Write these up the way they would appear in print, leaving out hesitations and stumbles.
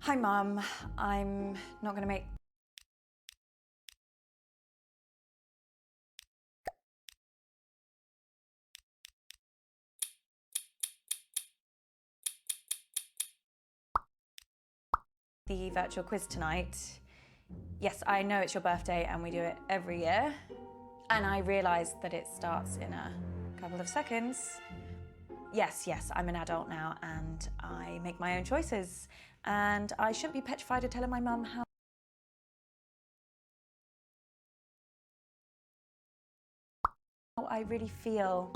Hi, Mum. I'm not gonna make... the virtual quiz tonight. Yes, I know it's your birthday and we do it every year. And I realised that it starts in a couple of seconds. Yes, I'm an adult now and I make my own choices. And I shouldn't be petrified of telling my mum how I really feel.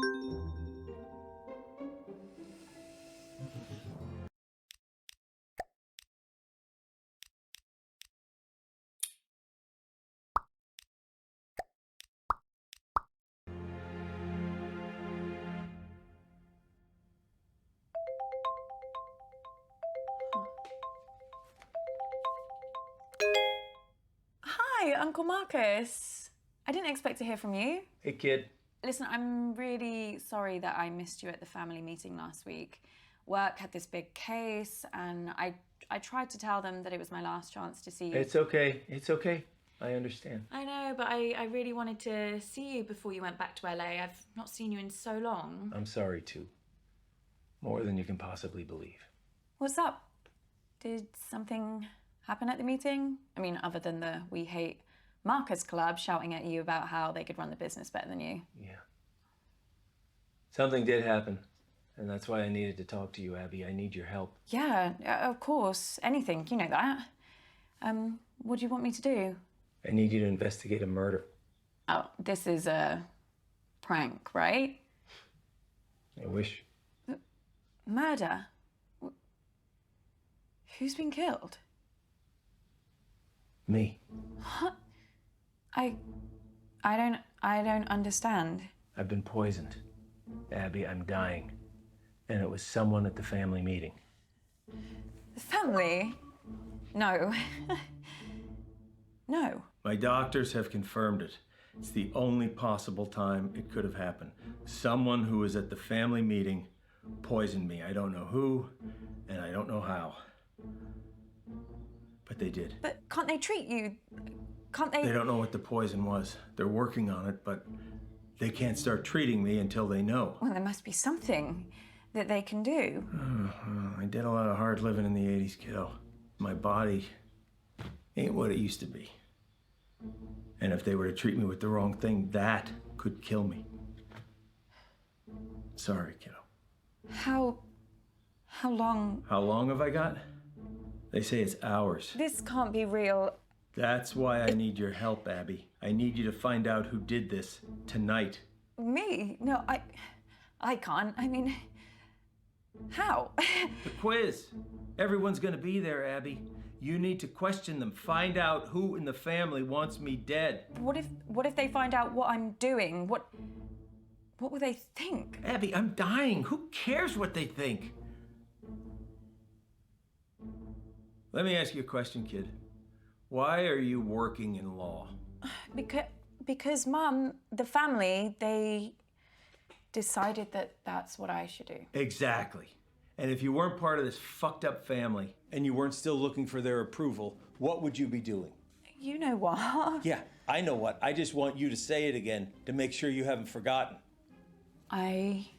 Hi, Uncle Marcus. I didn't expect to hear from you. Hey, kid. Listen, I'm really sorry that I missed you at the family meeting last week. Work had this big case, and I tried to tell them that it was my last chance to see you. It's okay. It's okay. I understand. I know, but I really wanted to see you before you went back to LA. I've not seen you in so long. I'm sorry, too. More than you can possibly believe. What's up? Did something happen at the meeting? I mean, other than the We Hate Marcus Club shouting at you about how they could run the business better than you. Yeah. Something did happen, and that's why I needed to talk to you, Abby. I need your help. Yeah, of course. Anything, you know that. What do you want me to do? I need you to investigate a murder. Oh, this is a prank, right? I wish. Murder? Who's been killed? Me. What? I don't understand. I've been poisoned. Abby, I'm dying. And it was someone at the family meeting. The family? No. No. My doctors have confirmed it. It's the only possible time it could have happened. Someone who was at the family meeting poisoned me. I don't know who, and I don't know how. But they did. But can't they treat you? Can't they? They don't know what the poison was. They're working on it, but they can't start treating me until they know. Well, there must be something that they can do. I did a lot of hard living in the 80s, kiddo. My body ain't what it used to be. And if they were to treat me with the wrong thing, that could kill me. Sorry, kiddo. How long? How long have I got? They say it's hours. This can't be real. That's why I need your help, Abby. I need you to find out who did this tonight. Me? No, I can't. I mean, how? The quiz. Everyone's gonna be there, Abby. You need to question them. Find out who in the family wants me dead. What if they find out what I'm doing? What will they think? Abby, I'm dying. Who cares what they think? Let me ask you a question, kid. Why are you working in law? Because Mum, the family, they decided that that's what I should do. Exactly. And if you weren't part of this fucked up family and you weren't still looking for their approval, what would you be doing? You know what? Yeah, I know what. I just want you to say it again to make sure you haven't forgotten. I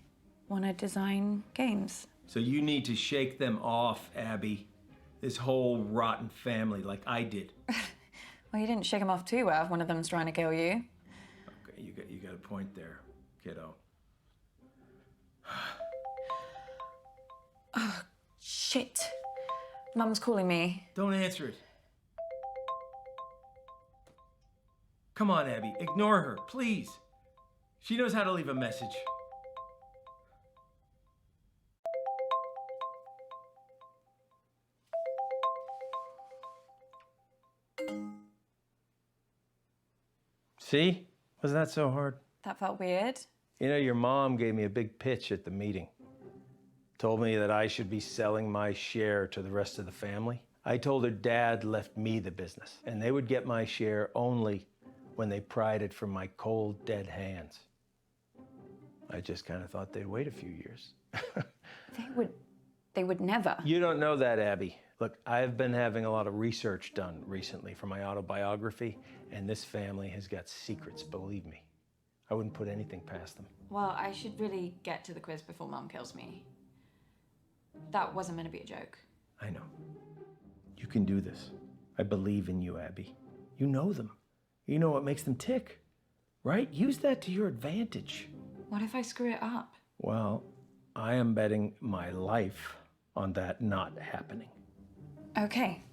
want to design games. So you need to shake them off, Abby. This whole rotten family like I did. Well, you didn't shake them off too well if one of them's trying to kill you. Okay, you got a point there, kiddo. Oh, shit. Mum's calling me. Don't answer it. Come on, Abby, ignore her, please. She knows how to leave a message. See? Was that so hard? That felt weird. You know, your mom gave me a big pitch at the meeting. Told me that I should be selling my share to the rest of the family. I told her Dad left me the business, and they would get my share only when they pried it from my cold, dead hands. I just kind of thought they'd wait a few years. They would never. You don't know that, Abby. Look, I've been having a lot of research done recently for my autobiography, and this family has got secrets, believe me. I wouldn't put anything past them. Well, I should really get to the quiz before Mum kills me. That wasn't meant to be a joke. I know. You can do this. I believe in you, Abby. You know them. You know what makes them tick, right? Use that to your advantage. What if I screw it up? Well, I am betting my life on that not happening. Okay,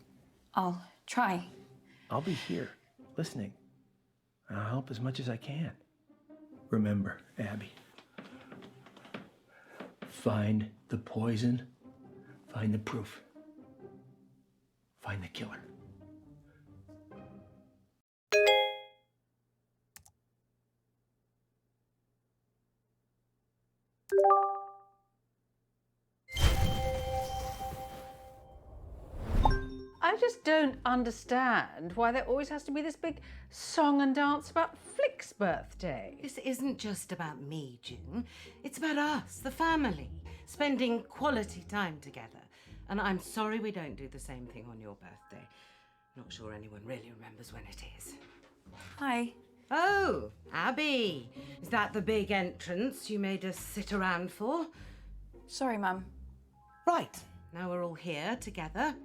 I'll try. I'll be here, listening. And I'll help as much as I can. Remember, Abby, find the poison, find the proof, find the killer. I just don't understand why there always has to be this big song and dance about Flick's birthday. This isn't just about me, June. It's about us, the family, spending quality time together. And I'm sorry we don't do the same thing on your birthday. Not sure anyone really remembers when it is. Hi. Oh, Abby. Is that the big entrance you made us sit around for? Sorry, Mum. Right, now we're all here together.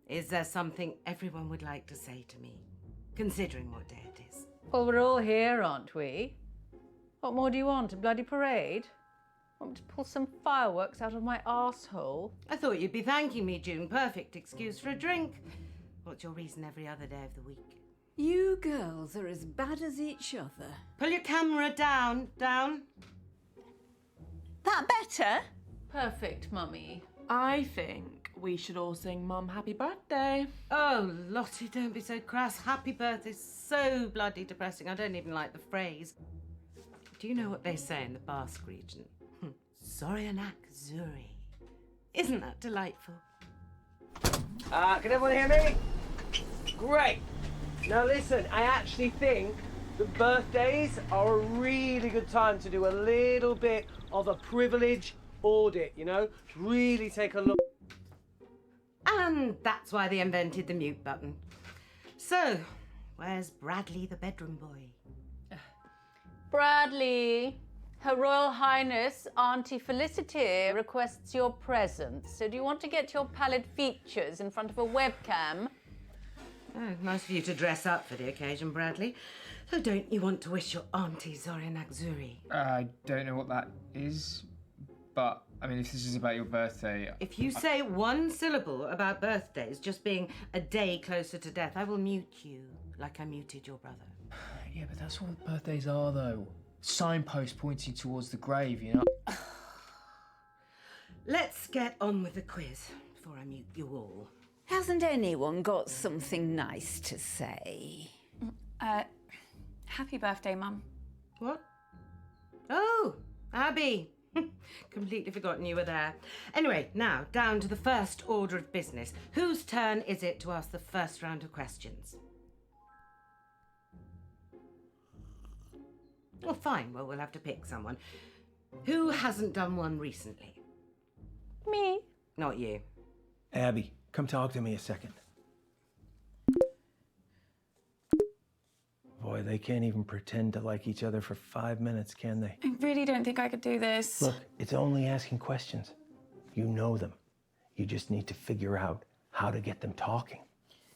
Is there something everyone would like to say to me, considering what day it is? Well, we're all here, aren't we? What more do you want? A bloody parade? Want me to pull some fireworks out of my arsehole? I thought you'd be thanking me, June. Perfect excuse for a drink. What's your reason every other day of the week? You girls are as bad as each other. Pull your camera down. That better? Perfect, Mummy. I think we should all sing Mum happy birthday. Oh, Lottie, don't be so crass. Happy birthday's so bloody depressing. I don't even like the phrase. Do you know what they say in the Basque region? Zorianak Zuri. Isn't that delightful? Can everyone hear me? Great. Now listen, I actually think that birthdays are a really good time to do a little bit of a privilege audit, you know? Really take a look. And that's why they invented the mute button. So, where's Bradley the bedroom boy? Bradley, Her Royal Highness Auntie Felicity requests your presence. So do you want to get your pallid features in front of a webcam? Oh, nice of you to dress up for the occasion, Bradley. So don't you want to wish your auntie Zorianak Zuri? I don't know what that is, but I mean, if this is about your birthday... If you say one syllable about birthdays just being a day closer to death, I will mute you like I muted your brother. Yeah, but that's what birthdays are, though. Signposts pointing towards the grave, you know? Let's get on with the quiz before I mute you all. Hasn't anyone got something nice to say? Happy birthday, Mum. What? Oh, Abby. Completely forgotten you were there. Anyway, now, down to the first order of business. Whose turn is it to ask the first round of questions? Oh, fine. Well, we'll have to pick someone. Who hasn't done one recently? Me. Not you. Abby, come talk to me a second. Boy, they can't even pretend to like each other for 5 minutes, can they? I really don't think I could do this. Look, it's only asking questions. You know them. You just need to figure out how to get them talking.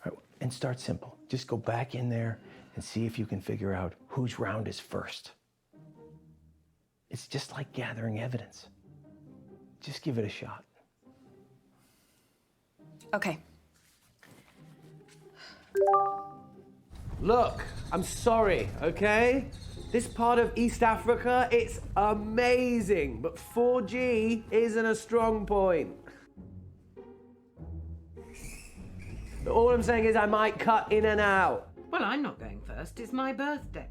All right, and start simple. Just go back in there and see if you can figure out whose round is first. It's just like gathering evidence. Just give it a shot. Okay. Look, I'm sorry, okay? This part of East Africa, it's amazing, but 4G isn't a strong point. All I'm saying is I might cut in and out. Well, I'm not going first. It's my birthday.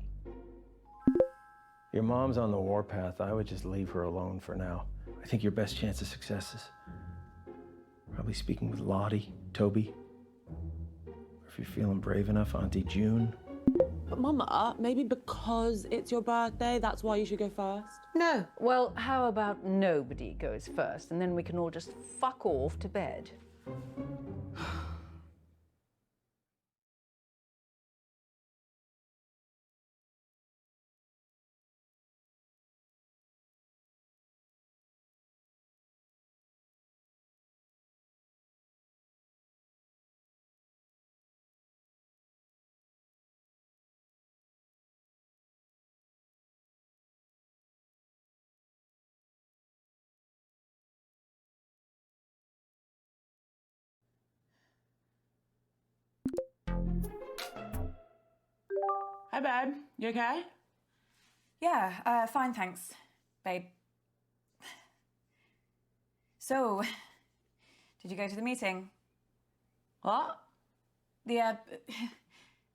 Your mom's on the warpath. I would just leave her alone for now. I think your best chance of success is probably speaking with Lottie, Toby, or if you're feeling brave enough, Auntie June. But Mama, maybe because it's your birthday, that's why you should go first? No. Well, how about nobody goes first and then we can all just fuck off to bed? Hi, babe. You okay? Yeah, fine, thanks, babe. So, did you go to the meeting? What? The,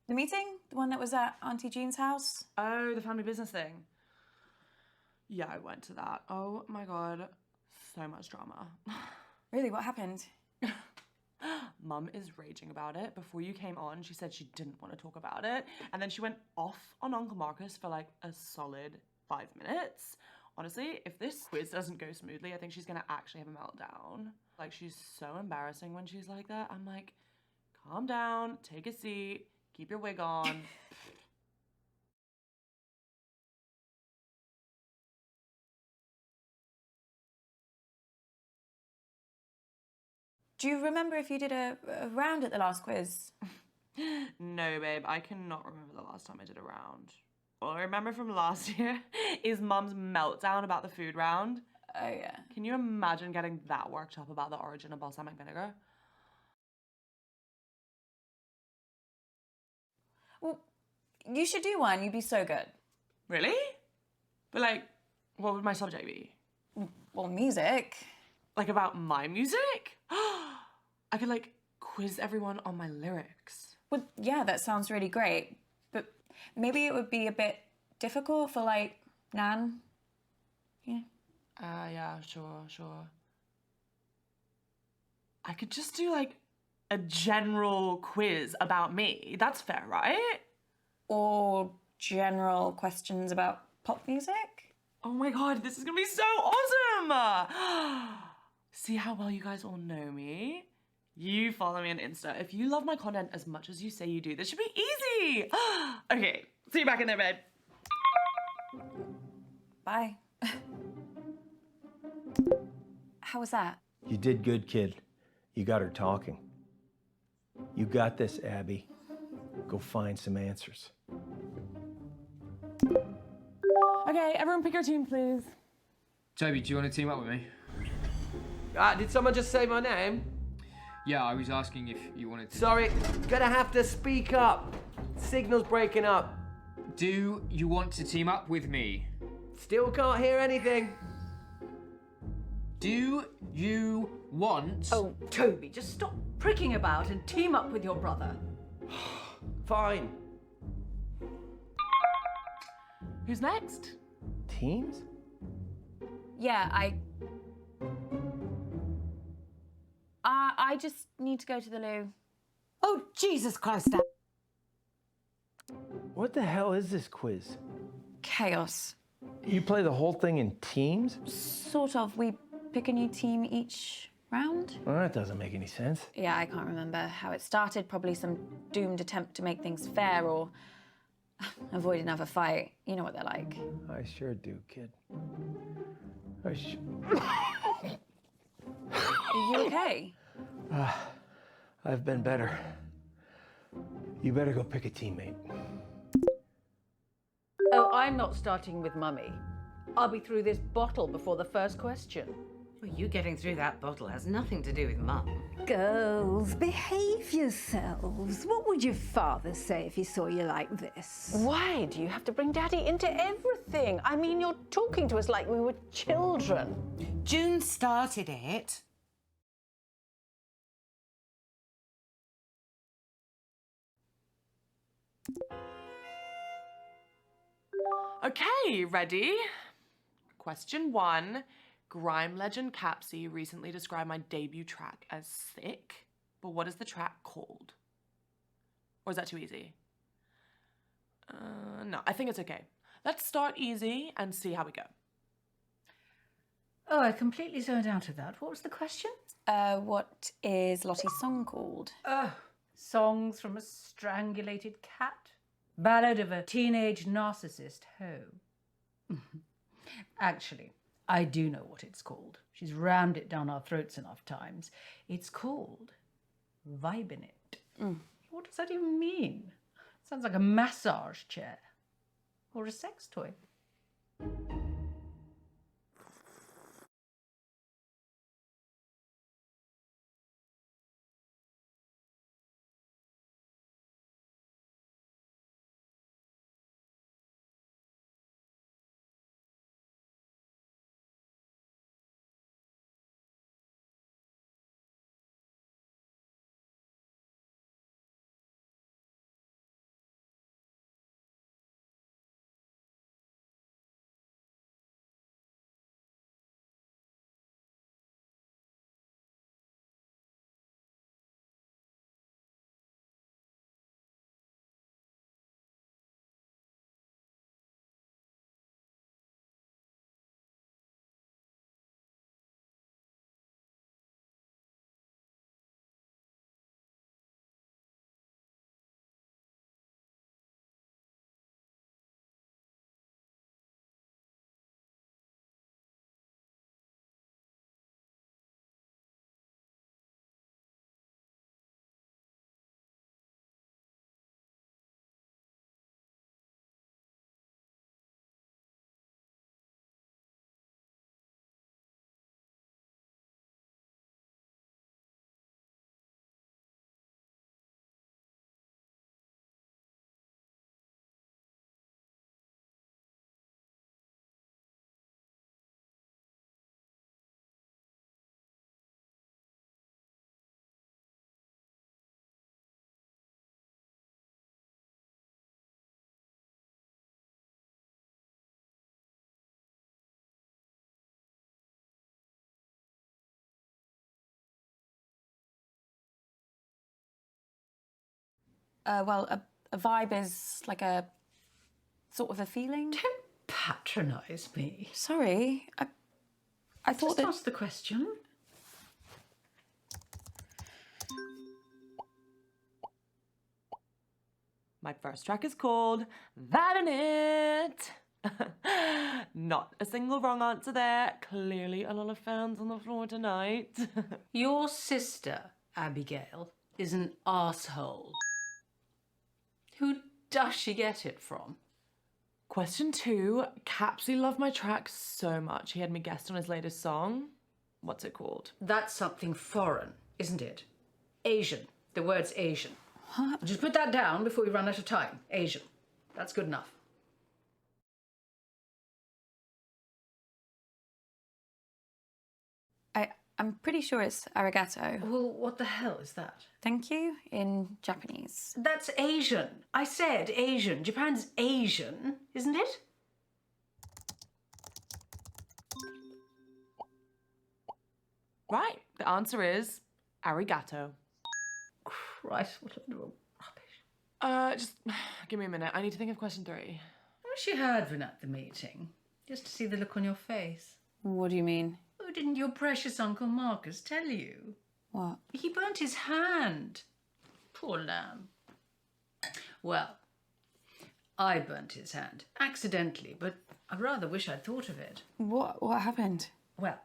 the meeting? The one that was at Auntie Jean's house? Oh, the family business thing. Yeah, I went to that. Oh my god, so much drama. Really, what happened? Mum is raging about it. Before you came on, she said she didn't want to talk about it. And then she went off on Uncle Marcus for like a solid 5 minutes. Honestly, if this quiz doesn't go smoothly, I think she's gonna actually have a meltdown. Like, she's so embarrassing when she's like that. I'm like, calm down, take a seat, keep your wig on. Do you remember if you did a round at the last quiz? No, babe, I cannot remember the last time I did a round. All I remember from last year is Mum's meltdown about the food round. Oh, yeah. Can you imagine getting that worked up about the origin of balsamic vinegar? Well, you should do one. You'd be so good. Really? But like, what would my subject be? Well, music. Like about my music? I could like quiz everyone on my lyrics. Well, yeah, that sounds really great. But maybe it would be a bit difficult for, like, Nan. Yeah. Yeah, sure. I could just do like a general quiz about me. That's fair, right? Or general questions about pop music? Oh my god, this is gonna be so awesome! See how well you guys all know me? You follow me on Insta. If you love my content as much as you say you do, this should be easy! Okay, see you back in there, babe. Bye. How was that? You did good, kid. You got her talking. You got this, Abby. Go find some answers. Okay, everyone pick your team, please. Toby, do you want to team up with me? Did someone just say my name? Yeah, I was asking if you wanted to. Sorry, gonna have to speak up. Signal's breaking up. Do you want to team up with me? Still can't hear anything. Do you want... Oh, Toby, just stop pricking about and team up with your brother. Fine. Who's next? Teams? Yeah, I just need to go to the loo. Oh, Jesus Christ, Dad. What the hell is this quiz? Chaos. You play the whole thing in teams? Sort of. We pick a new team each round. Well, that doesn't make any sense. Yeah, I can't remember how it started. Probably some doomed attempt to make things fair or avoid another fight. You know what they're like. I sure do, kid. Are you okay? I've been better. You better go pick a teammate. Oh, I'm not starting with Mummy. I'll be through this bottle before the first question. Well, you getting through that bottle has nothing to do with Mum. Girls, behave yourselves. What would your father say if he saw you like this? Why do you have to bring Daddy into everything? I mean, you're talking to us like we were children. June started it. Okay, ready? Question 1. Grime legend Capsy recently described my debut track as thick, but what is the track called? Or is that too easy? No, I think it's okay. Let's start easy and see how we go. Oh, I completely zoned out of that. What was the question? What is Lottie's song called? Songs from a strangulated cat. Ballad of a teenage narcissist hoe. Actually, I do know what it's called. She's rammed it down our throats enough times. It's called Vibing It. What does that even mean? Sounds like a massage chair. Or a sex toy. Well, a vibe is like a sort of a feeling. Don't patronise me. Sorry, I thought Just that... ask the question. My first track is called Vibing It. Not a single wrong answer there. Clearly a lot of fans on the floor tonight. Your sister, Abigail, is an arsehole. Who does she get it from? Question 2. Capsy loved my track so much he had me guest on his latest song. What's it called? That's something foreign, isn't it? Asian. The word's Asian. Just put that down before we run out of time. Asian. That's good enough. I'm pretty sure it's arigato. Well, what the hell is that? Thank you in Japanese. That's Asian. I said Asian. Japan's Asian, isn't it? Right, the answer is arigato. Christ, what a rubbish. Just give me a minute. I need to think of question 3. I wish you had been at the meeting, just to see the look on your face. What do you mean? Oh, didn't your precious Uncle Marcus tell you? What? He burnt his hand. Poor lamb. Well, I burnt his hand. Accidentally, but I rather wish I'd thought of it. What happened? Well,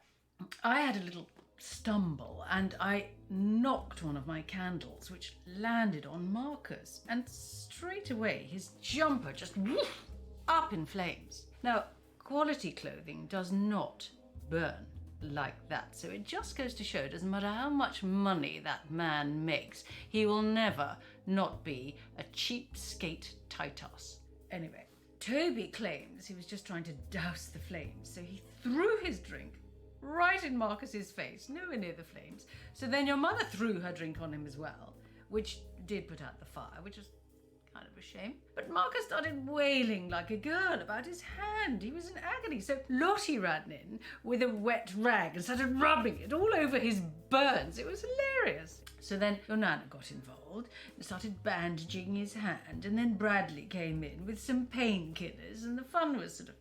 I had a little stumble and I knocked one of my candles, which landed on Marcus. And straight away, his jumper just woof, up in flames. Now, quality clothing does not burn like that. So it just goes to show, doesn't matter how much money that man makes, he will never not be a cheapskate Titus. Anyway, Toby claims he was just trying to douse the flames, so he threw his drink right in Marcus's face, nowhere near the flames. So then your mother threw her drink on him as well, which did put out the fire, which was kind of a shame. But Marcus started wailing like a girl about his hand. He was in agony. So Lottie ran in with a wet rag and started rubbing it all over his burns. It was hilarious. So then your Nana got involved and started bandaging his hand, and then Bradley came in with some painkillers, and the fun was sort of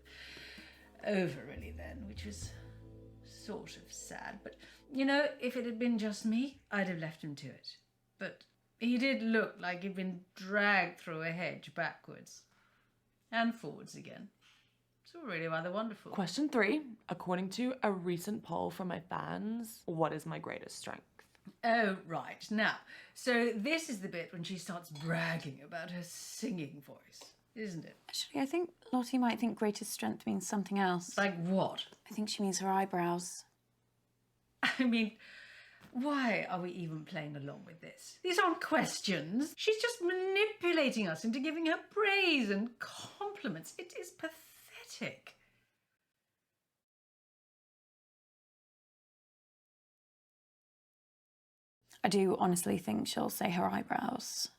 over really then, which was sort of sad, but, you know, if it had been just me, I'd have left him to it. But he did look like he'd been dragged through a hedge backwards and forwards again. It's all really rather wonderful. Question 3. According to a recent poll from my fans, what is my greatest strength? Oh, right. Now, so this is the bit when she starts bragging about her singing voice, isn't it? Actually, I think Lottie might think greatest strength means something else. Like what? I think she means her eyebrows. I mean, why are we even playing along with this? These aren't questions. She's just manipulating us into giving her praise and compliments. It is pathetic. I do honestly think she'll say her eyebrows.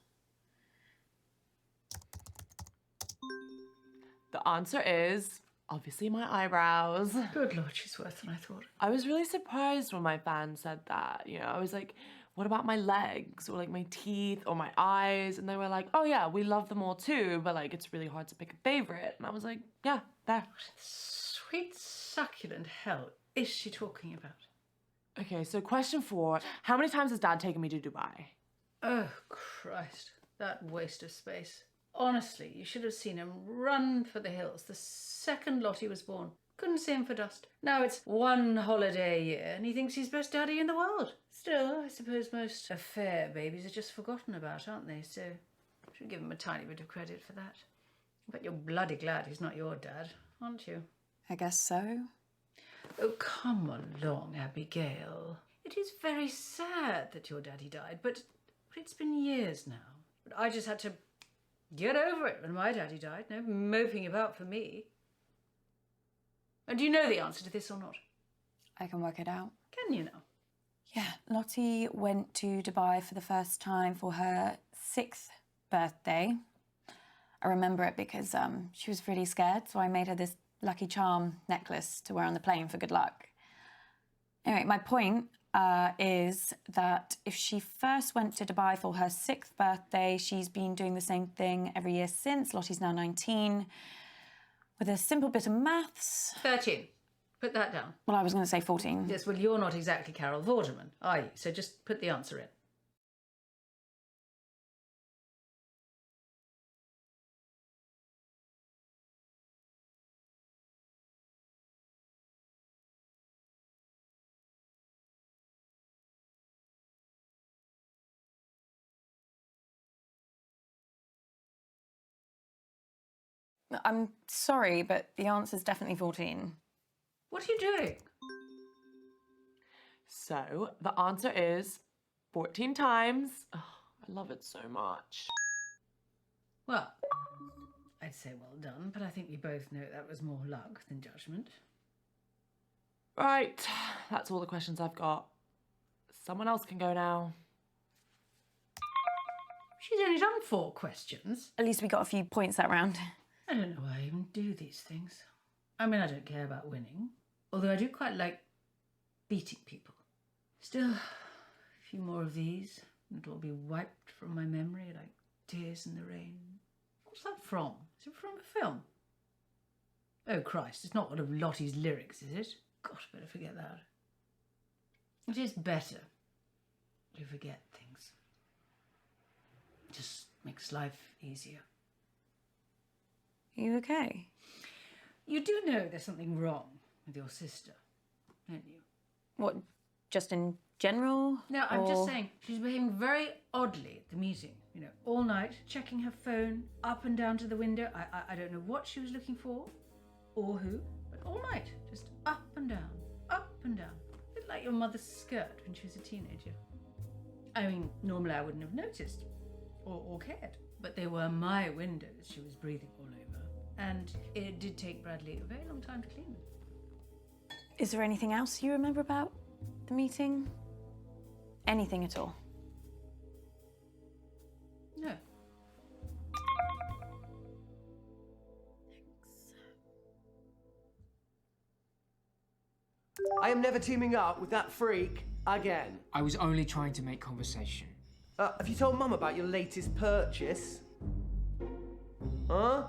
The answer is obviously my eyebrows. Good Lord, she's worse than I thought. I was really surprised when my fans said that. You know, I was like, what about my legs or like my teeth or my eyes? And they were like, oh yeah, we love them all too, but like it's really hard to pick a favorite. And I was like, yeah, there. Sweet succulent hell is she talking about? Okay, so question 4. How many times has Dad taken me to Dubai? Oh, Christ. That waste of space. Honestly, you should have seen him run for the hills the second Lottie was born. Couldn't see him for dust. Now it's one holiday a year and he thinks he's best daddy in the world. Still, I suppose most affair babies are just forgotten about, aren't they? So I should give him a tiny bit of credit for that. But you're bloody glad he's not your dad, aren't you? I guess so. Oh, come along, Abigail. It is very sad that your daddy died, but it's been years now. But I just had to get over it when my daddy died. No moping about for me. And do you know the answer to this or not? I can work it out. Can you now? Yeah, Lottie went to Dubai for the first time for her 6th birthday. I remember it because she was really scared, so I made her this lucky charm necklace to wear on the plane for good luck. Anyway, my point is that if she first went to Dubai for her 6th birthday, she's been doing the same thing every year since. Lottie's now 19. With a simple bit of maths... 13. Put that down. Well, I was going to say 14. Yes, well, you're not exactly Carol Vorderman, are you? So just put the answer in. I'm sorry, but the answer's definitely 14. What are you doing? So the answer is 14 times. Oh, I love it so much. Well, I'd say well done, but I think we both know that was more luck than judgment. Right, that's all the questions I've got. Someone else can go now. She's only done 4 questions. At least we got a few points that round. I don't know why I even do these things. I mean, I don't care about winning, although I do quite like beating people. Still, a few more of these, and it'll all be wiped from my memory like tears in the rain. What's that from? Is it from a film? Oh, Christ, it's not one of Lottie's lyrics, is it? God, I better forget that. It is better to forget things. It just makes life easier. Are you okay? You do know there's something wrong with your sister, don't you? What, just in general? No, I'm or... just saying, she's behaving very oddly at the meeting. You know, all night, checking her phone, up and down to the window. I don't know what she was looking for, or who, but all night, just up and down, up and down. A bit like your mother's skirt when she was a teenager. I mean, normally I wouldn't have noticed, or cared. But they were my windows she was breathing all over. And it did take Bradley a very long time to clean them. Is there anything else you remember about the meeting? Anything at all? No. I am never teaming up with that freak again. I was only trying to make conversation. Have you told Mum about your latest purchase? Huh?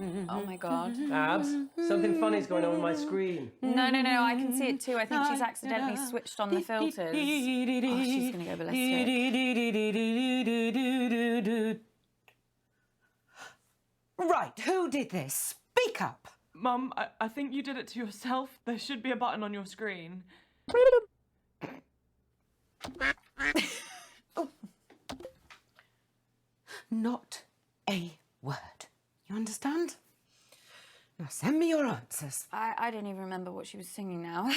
Oh my God. Abs, something funny's going on with my screen. No, I can see it too. I think she's accidentally switched on the filters. Oh, she's gonna go ballistic. Right, who did this? Speak up. Mum, I think you did it to yourself. There should be a button on your screen. Not a word. You understand? Now send me your answers. I don't even remember what she was singing now.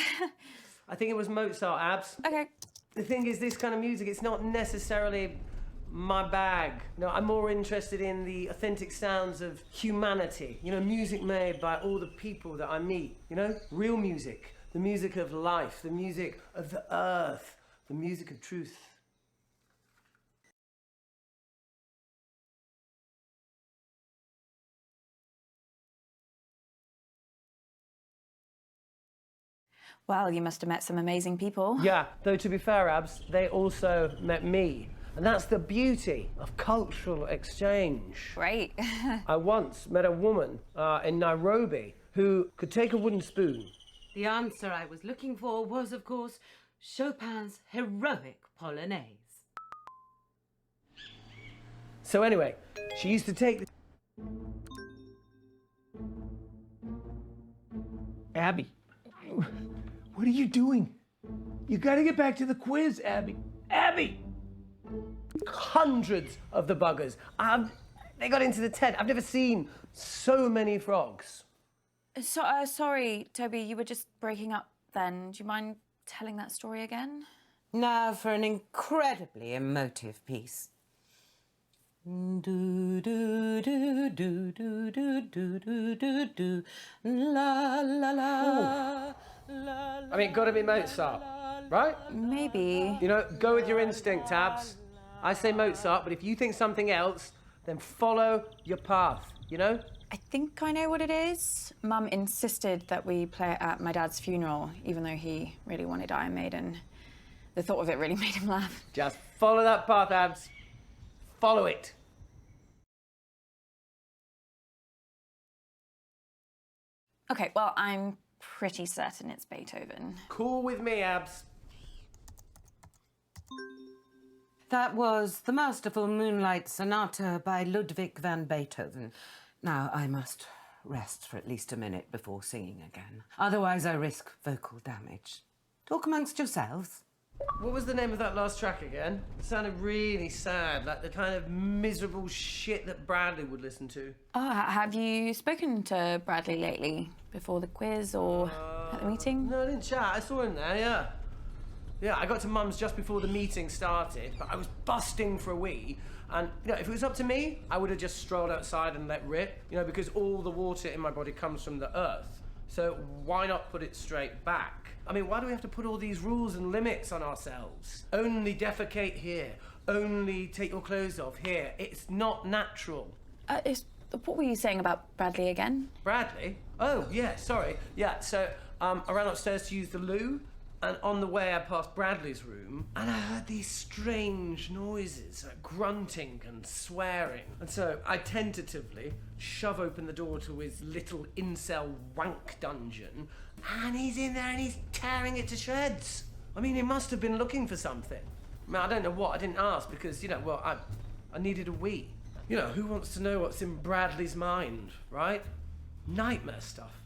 I think it was Mozart, Abs. Okay. The thing is, this kind of music, it's not necessarily my bag. No, I'm more interested in the authentic sounds of humanity. You know, music made by all the people that I meet. You know, real music. The music of life. The music of the earth. The music of truth. Well, you must have met some amazing people. Yeah, though to be fair, Abs, they also met me. And that's the beauty of cultural exchange. Great. I once met a woman in Nairobi who could take a wooden spoon. The answer I was looking for was, of course, Chopin's heroic Polonaise. So anyway, she used to take the... Abby, what are you doing? You gotta get back to the quiz, Abby. Abby! Hundreds of the buggers. They got into the tent. I've never seen so many frogs. Sorry, Toby, you were just breaking up then. Do you mind telling that story again? Now for an incredibly emotive piece. Do do do do do do do do do do la la la la. I mean, gotta be Mozart, right? Maybe. You know, go with your instinct, Abs. I say Mozart, but if you think something else, then follow your path, you know? I think I know what it is. Mum insisted that we play it at my dad's funeral, even though he really wanted Iron Maiden. The thought of it really made him laugh. Just follow that path, Abs. Follow it. Okay, well, I'm pretty certain it's Beethoven. Cool with me, Abs. That was the masterful Moonlight Sonata by Ludwig van Beethoven. Now I must rest for at least a minute before singing again. Otherwise I risk vocal damage. Talk amongst yourselves. What was the name of that last track again? It sounded really sad, like the kind of miserable shit that Bradley would listen to. Oh, have you spoken to Bradley lately? Before the quiz or at the meeting? No, I didn't chat. I saw him there, yeah. Yeah, I got to Mum's just before the meeting started, but I was busting for a wee. And, you know, if it was up to me, I would have just strolled outside and let rip, you know, because all the water in my body comes from the earth. So why not put it straight back? I mean, why do we have to put all these rules and limits on ourselves? Only defecate here. Only take your clothes off here. It's not natural. What were you saying about Bradley again? Bradley? Oh, yeah, sorry. Yeah, so I ran upstairs to use the loo, and on the way I passed Bradley's room, and I heard these strange noises, like grunting and swearing. And so I tentatively shove open the door to his little incel wank dungeon, and he's in there and he's tearing it to shreds. I mean, he must have been looking for something. I mean, I don't know what, I didn't ask because, you know, well, I needed a wee. You know, who wants to know what's in Bradley's mind, right? Nightmare stuff.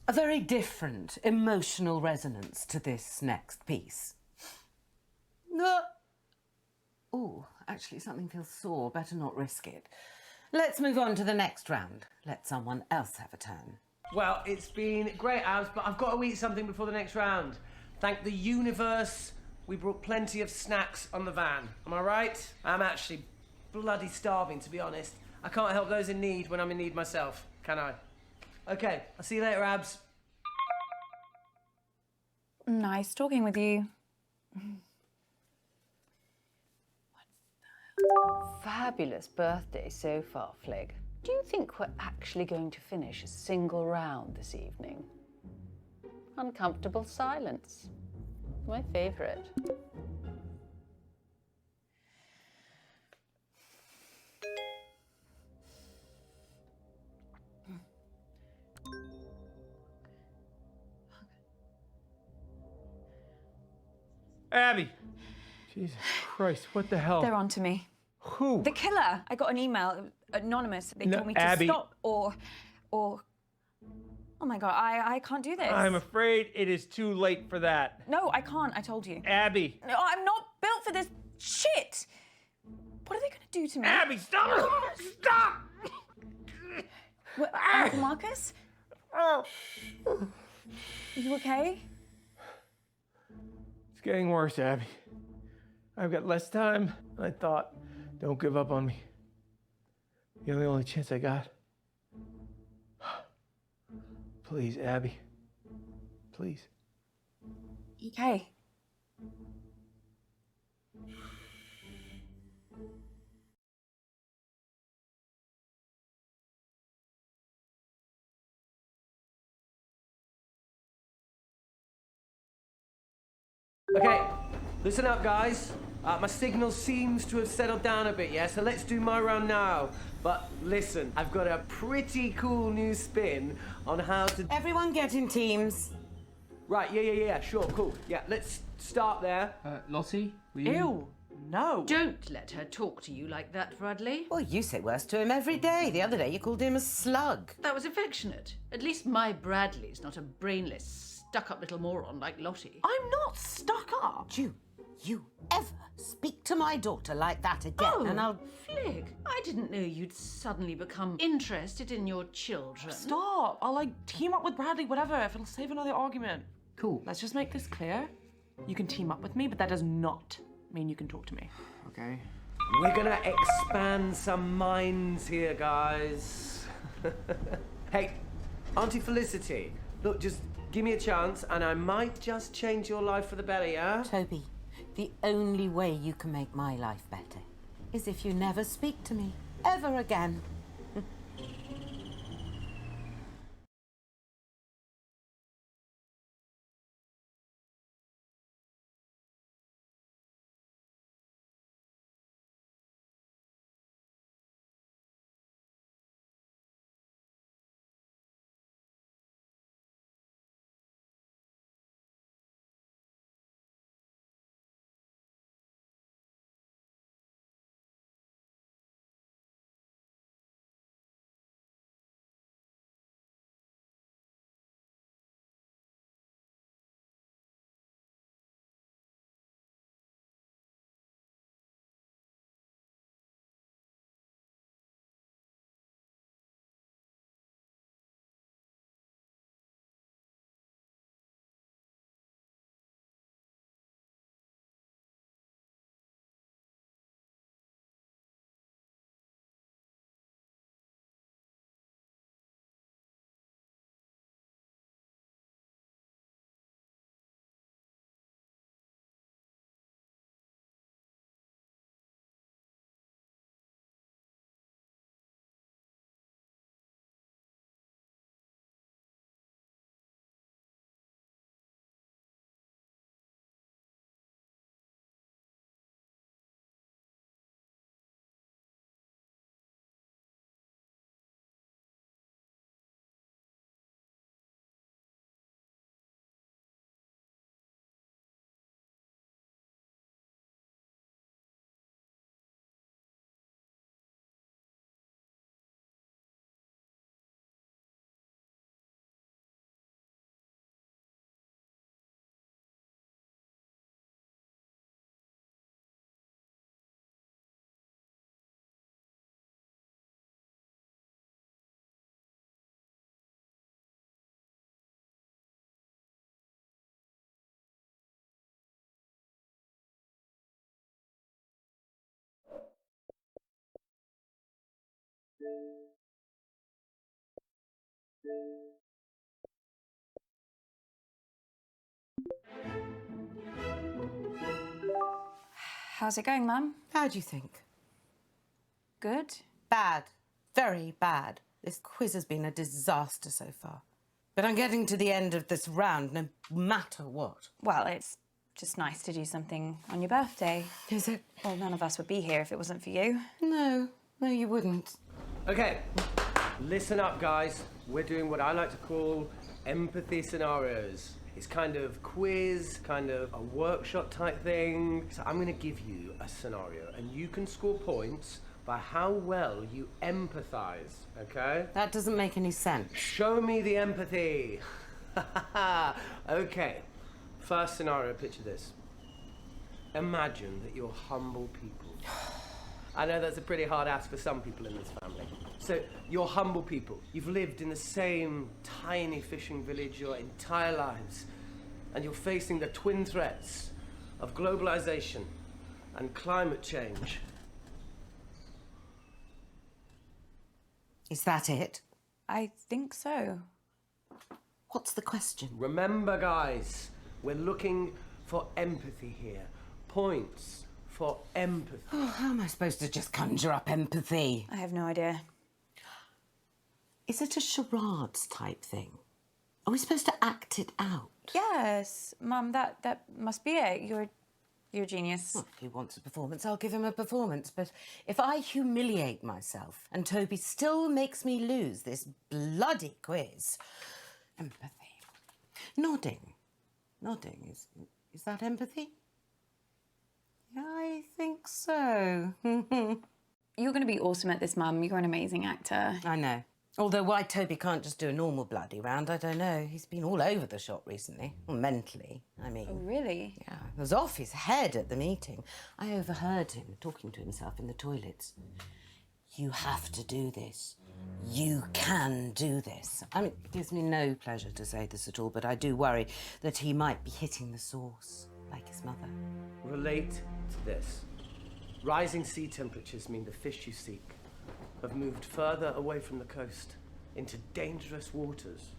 A very different emotional resonance to this next piece. Oh, actually something feels sore, better not risk it. Let's move on to the next round. Let someone else have a turn. Well, it's been great, Abs, but I've got to eat something before the next round. Thank the universe, we brought plenty of snacks on the van. Am I right? I'm actually bloody starving, to be honest. I can't help those in need when I'm in need myself, can I? Okay, I'll see you later, Abs. Nice talking with you. Fabulous birthday so far, Flig. Do you think we're actually going to finish a single round this evening? Uncomfortable silence. My favourite. Abby! Jesus Christ, what the hell? They're on to me. Who? The killer. I got an email, anonymous. They No, told me to Abby. stop or... Oh my God, I can't do this. I'm afraid it is too late for that. No, I can't, I told you. Abby! No, I'm not built for this shit. What are they gonna do to me? Abby, stop! Stop! What, Uncle Marcus? Oh. Are you okay? It's getting worse, Abby. I've got less time than I thought. Don't give up on me. You're the only chance I got. Please, Abby. Please. Okay. Okay, listen up, guys. My signal seems to have settled down a bit, yeah? So let's do my round now. But listen, I've got a pretty cool new spin on how to... Everyone get in teams. Right, yeah, sure, cool. Yeah, let's start there. Lottie, will you? Ew, no. Don't let her talk to you like that, Bradley. Well, you say worse to him every day. The other day you called him a slug. That was affectionate. At least my Bradley's not a brainless, stuck-up little moron like Lottie. I'm not stuck up. You ever speak to my daughter like that again, and I'll... Flig, I didn't know you'd suddenly become interested in your children. Stop. I'll, like, team up with Bradley, whatever, if it'll save another argument. Cool. Let's just make this clear. You can team up with me, but that does not mean you can talk to me. Okay. We're gonna expand some minds here, guys. Hey, Auntie Felicity, look, just give me a chance and I might just change your life for the better, yeah? Toby, the only way you can make my life better is if you never speak to me ever again. How's it going, Mum? How do you think? Good? Bad. Very bad. This quiz has been a disaster so far. But I'm getting to the end of this round no matter what. Well, it's just nice to do something on your birthday. Is it? Well, none of us would be here if it wasn't for you. No, you wouldn't. Okay, listen up, guys. We're doing what I like to call empathy scenarios. It's kind of quiz, kind of a workshop type thing. So I'm going to give you a scenario, and you can score points by how well you empathize, okay? That doesn't make any sense. Show me the empathy. Okay, first scenario, picture this. Imagine that you're humble people. I know that's a pretty hard ask for some people in this family. So, you're humble people. You've lived in the same tiny fishing village your entire lives, and you're facing the twin threats of globalization and climate change. Is that it? I think so. What's the question? Remember, guys, we're looking for empathy here. Points for empathy. Oh, how am I supposed to just conjure up empathy? I have no idea. Is it a charades type thing? Are we supposed to act it out? Yes, Mum, that must be it. You're a genius. Well, if he wants a performance, I'll give him a performance. But if I humiliate myself and Toby still makes me lose this bloody quiz... Empathy. Nodding. Nodding. Is that empathy? Yeah, I think so. You're going to be awesome at this, Mum. You're an amazing actor. I know. Although why Toby can't just do a normal bloody round, I don't know. He's been all over the shop recently. Well, mentally, I mean. Oh, really? Yeah, he was off his head at the meeting. I overheard him talking to himself in the toilets. You have to do this. You can do this. I mean, it gives me no pleasure to say this at all, but I do worry that he might be hitting the source, like his mother. Relate to this. Rising sea temperatures mean the fish you seek have moved further away from the coast into dangerous waters,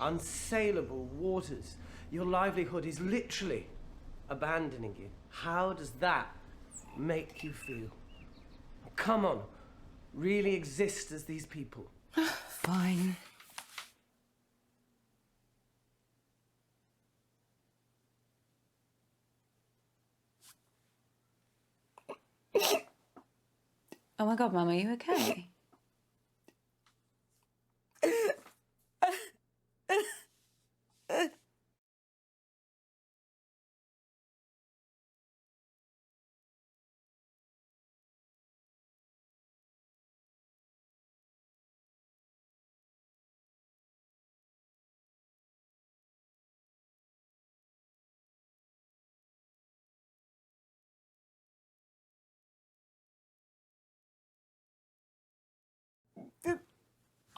unsaleable waters. Your livelihood is literally abandoning you. How does that make you feel? Come on, really exist as these people. Fine. Oh my God, Mum, are you okay?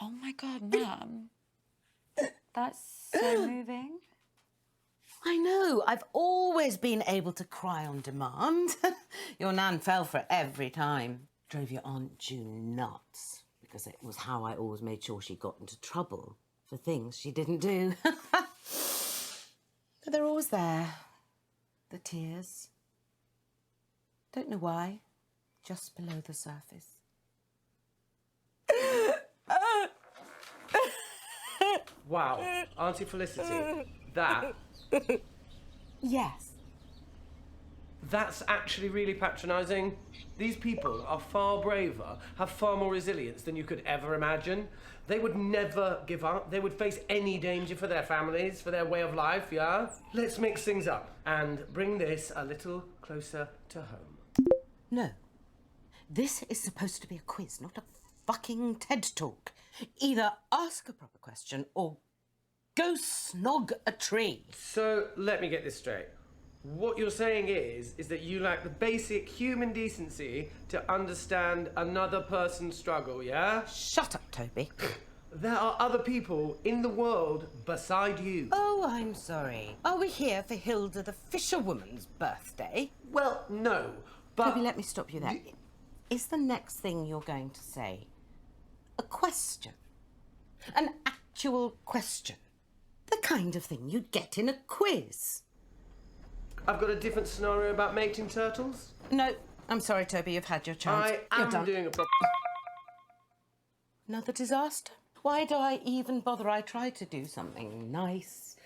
Oh my God, Mum. That's so moving. I know. I've always been able to cry on demand. Your nan fell for it every time. Drove your Aunt June nuts because it was how I always made sure she got into trouble for things she didn't do. But they're always there. The tears. Don't know why. Just below the surface. Wow, Auntie Felicity, that... Yes. That's actually really patronising. These people are far braver, have far more resilience than you could ever imagine. They would never give up. They would face any danger for their families, for their way of life, yeah? Let's mix things up and bring this a little closer to home. No. This is supposed to be a quiz, not a fucking TED Talk. Either ask a proper question or go snog a tree. So, let me get this straight. What you're saying is that you lack the basic human decency to understand another person's struggle, yeah? Shut up, Toby. There are other people in the world beside you. Oh, I'm sorry. Are we here for Hilda the fisherwoman's birthday? Well, no, but... Toby, let me stop you there. Is the next thing you're going to say a question? An actual question? The kind of thing you'd get in a quiz. I've got a different scenario about mating turtles. No, I'm sorry, Toby, you've had your chance. I You're am done. doing a proper... Another disaster? Why do I even bother? I try to do something nice,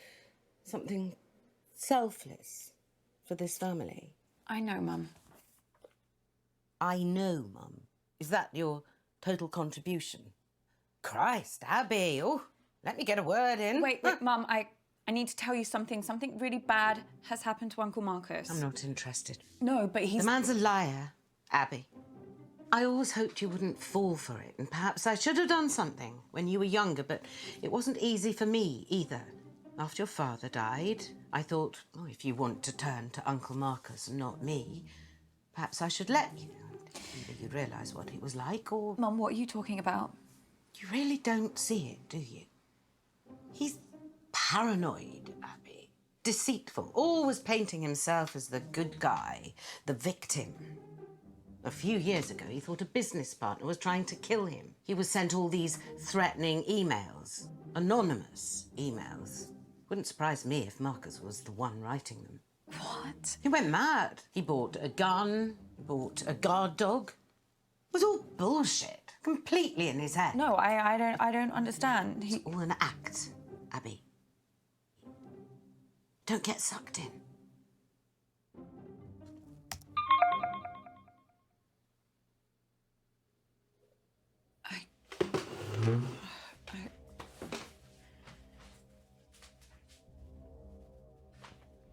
something selfless for this family. I know, Mum. I know, Mum. Is that your total contribution? Christ, Abby. Oh, let me get a word in. Wait, Mum, I need to tell you something. Something really bad has happened to Uncle Marcus. I'm not interested. No, but he's... The man's a liar, Abby. I always hoped you wouldn't fall for it, and perhaps I should have done something when you were younger, but it wasn't easy for me either. After your father died, I thought, oh, if you want to turn to Uncle Marcus and not me, perhaps I should let you. Either you'd realise what it was like, or... Mum, what are you talking about? You really don't see it, do you? He's paranoid, Abby. Deceitful, always painting himself as the good guy, the victim. A few years ago, he thought a business partner was trying to kill him. He was sent all these threatening emails, anonymous emails. Wouldn't surprise me if Marcus was the one writing them. What? He went mad. He bought a gun, bought a guard dog. It was all bullshit, completely in his head. No, I don't understand. It's all an act, Abby. Don't get sucked in.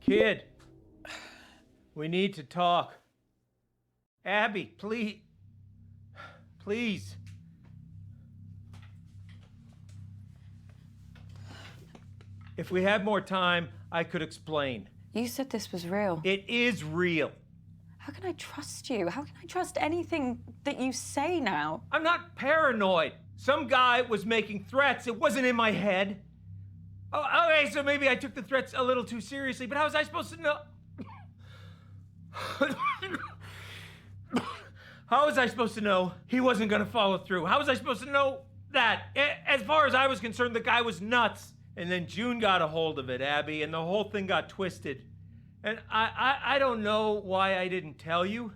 Kid, we need to talk. Abby, please. Please. If we had more time, I could explain. You said this was real. It is real. How can I trust you? How can I trust anything that you say now? I'm not paranoid. Some guy was making threats. It wasn't in my head. Oh, okay, so maybe I took the threats a little too seriously, but how was I supposed to know? How was I supposed to know he wasn't gonna follow through? How was I supposed to know that? As far as I was concerned, the guy was nuts. And then June got a hold of it, Abby, and the whole thing got twisted. And I don't know why I didn't tell you.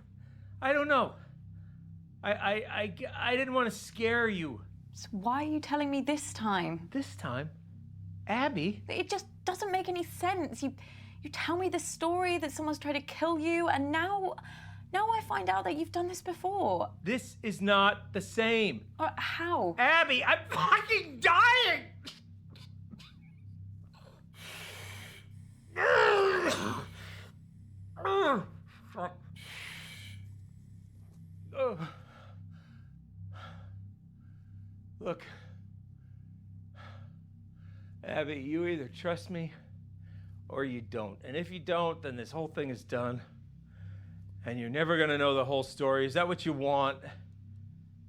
I don't know. I didn't want to scare you. So why are you telling me this time? This time? Abby? It just doesn't make any sense. You tell me this story that someone's tried to kill you, and now I find out that you've done this before. This is not the same. How? Abby, I'm fucking dying! Look, Abby, you either trust me or you don't. And if you don't, then this whole thing is done. And you're never gonna know the whole story. Is that what you want?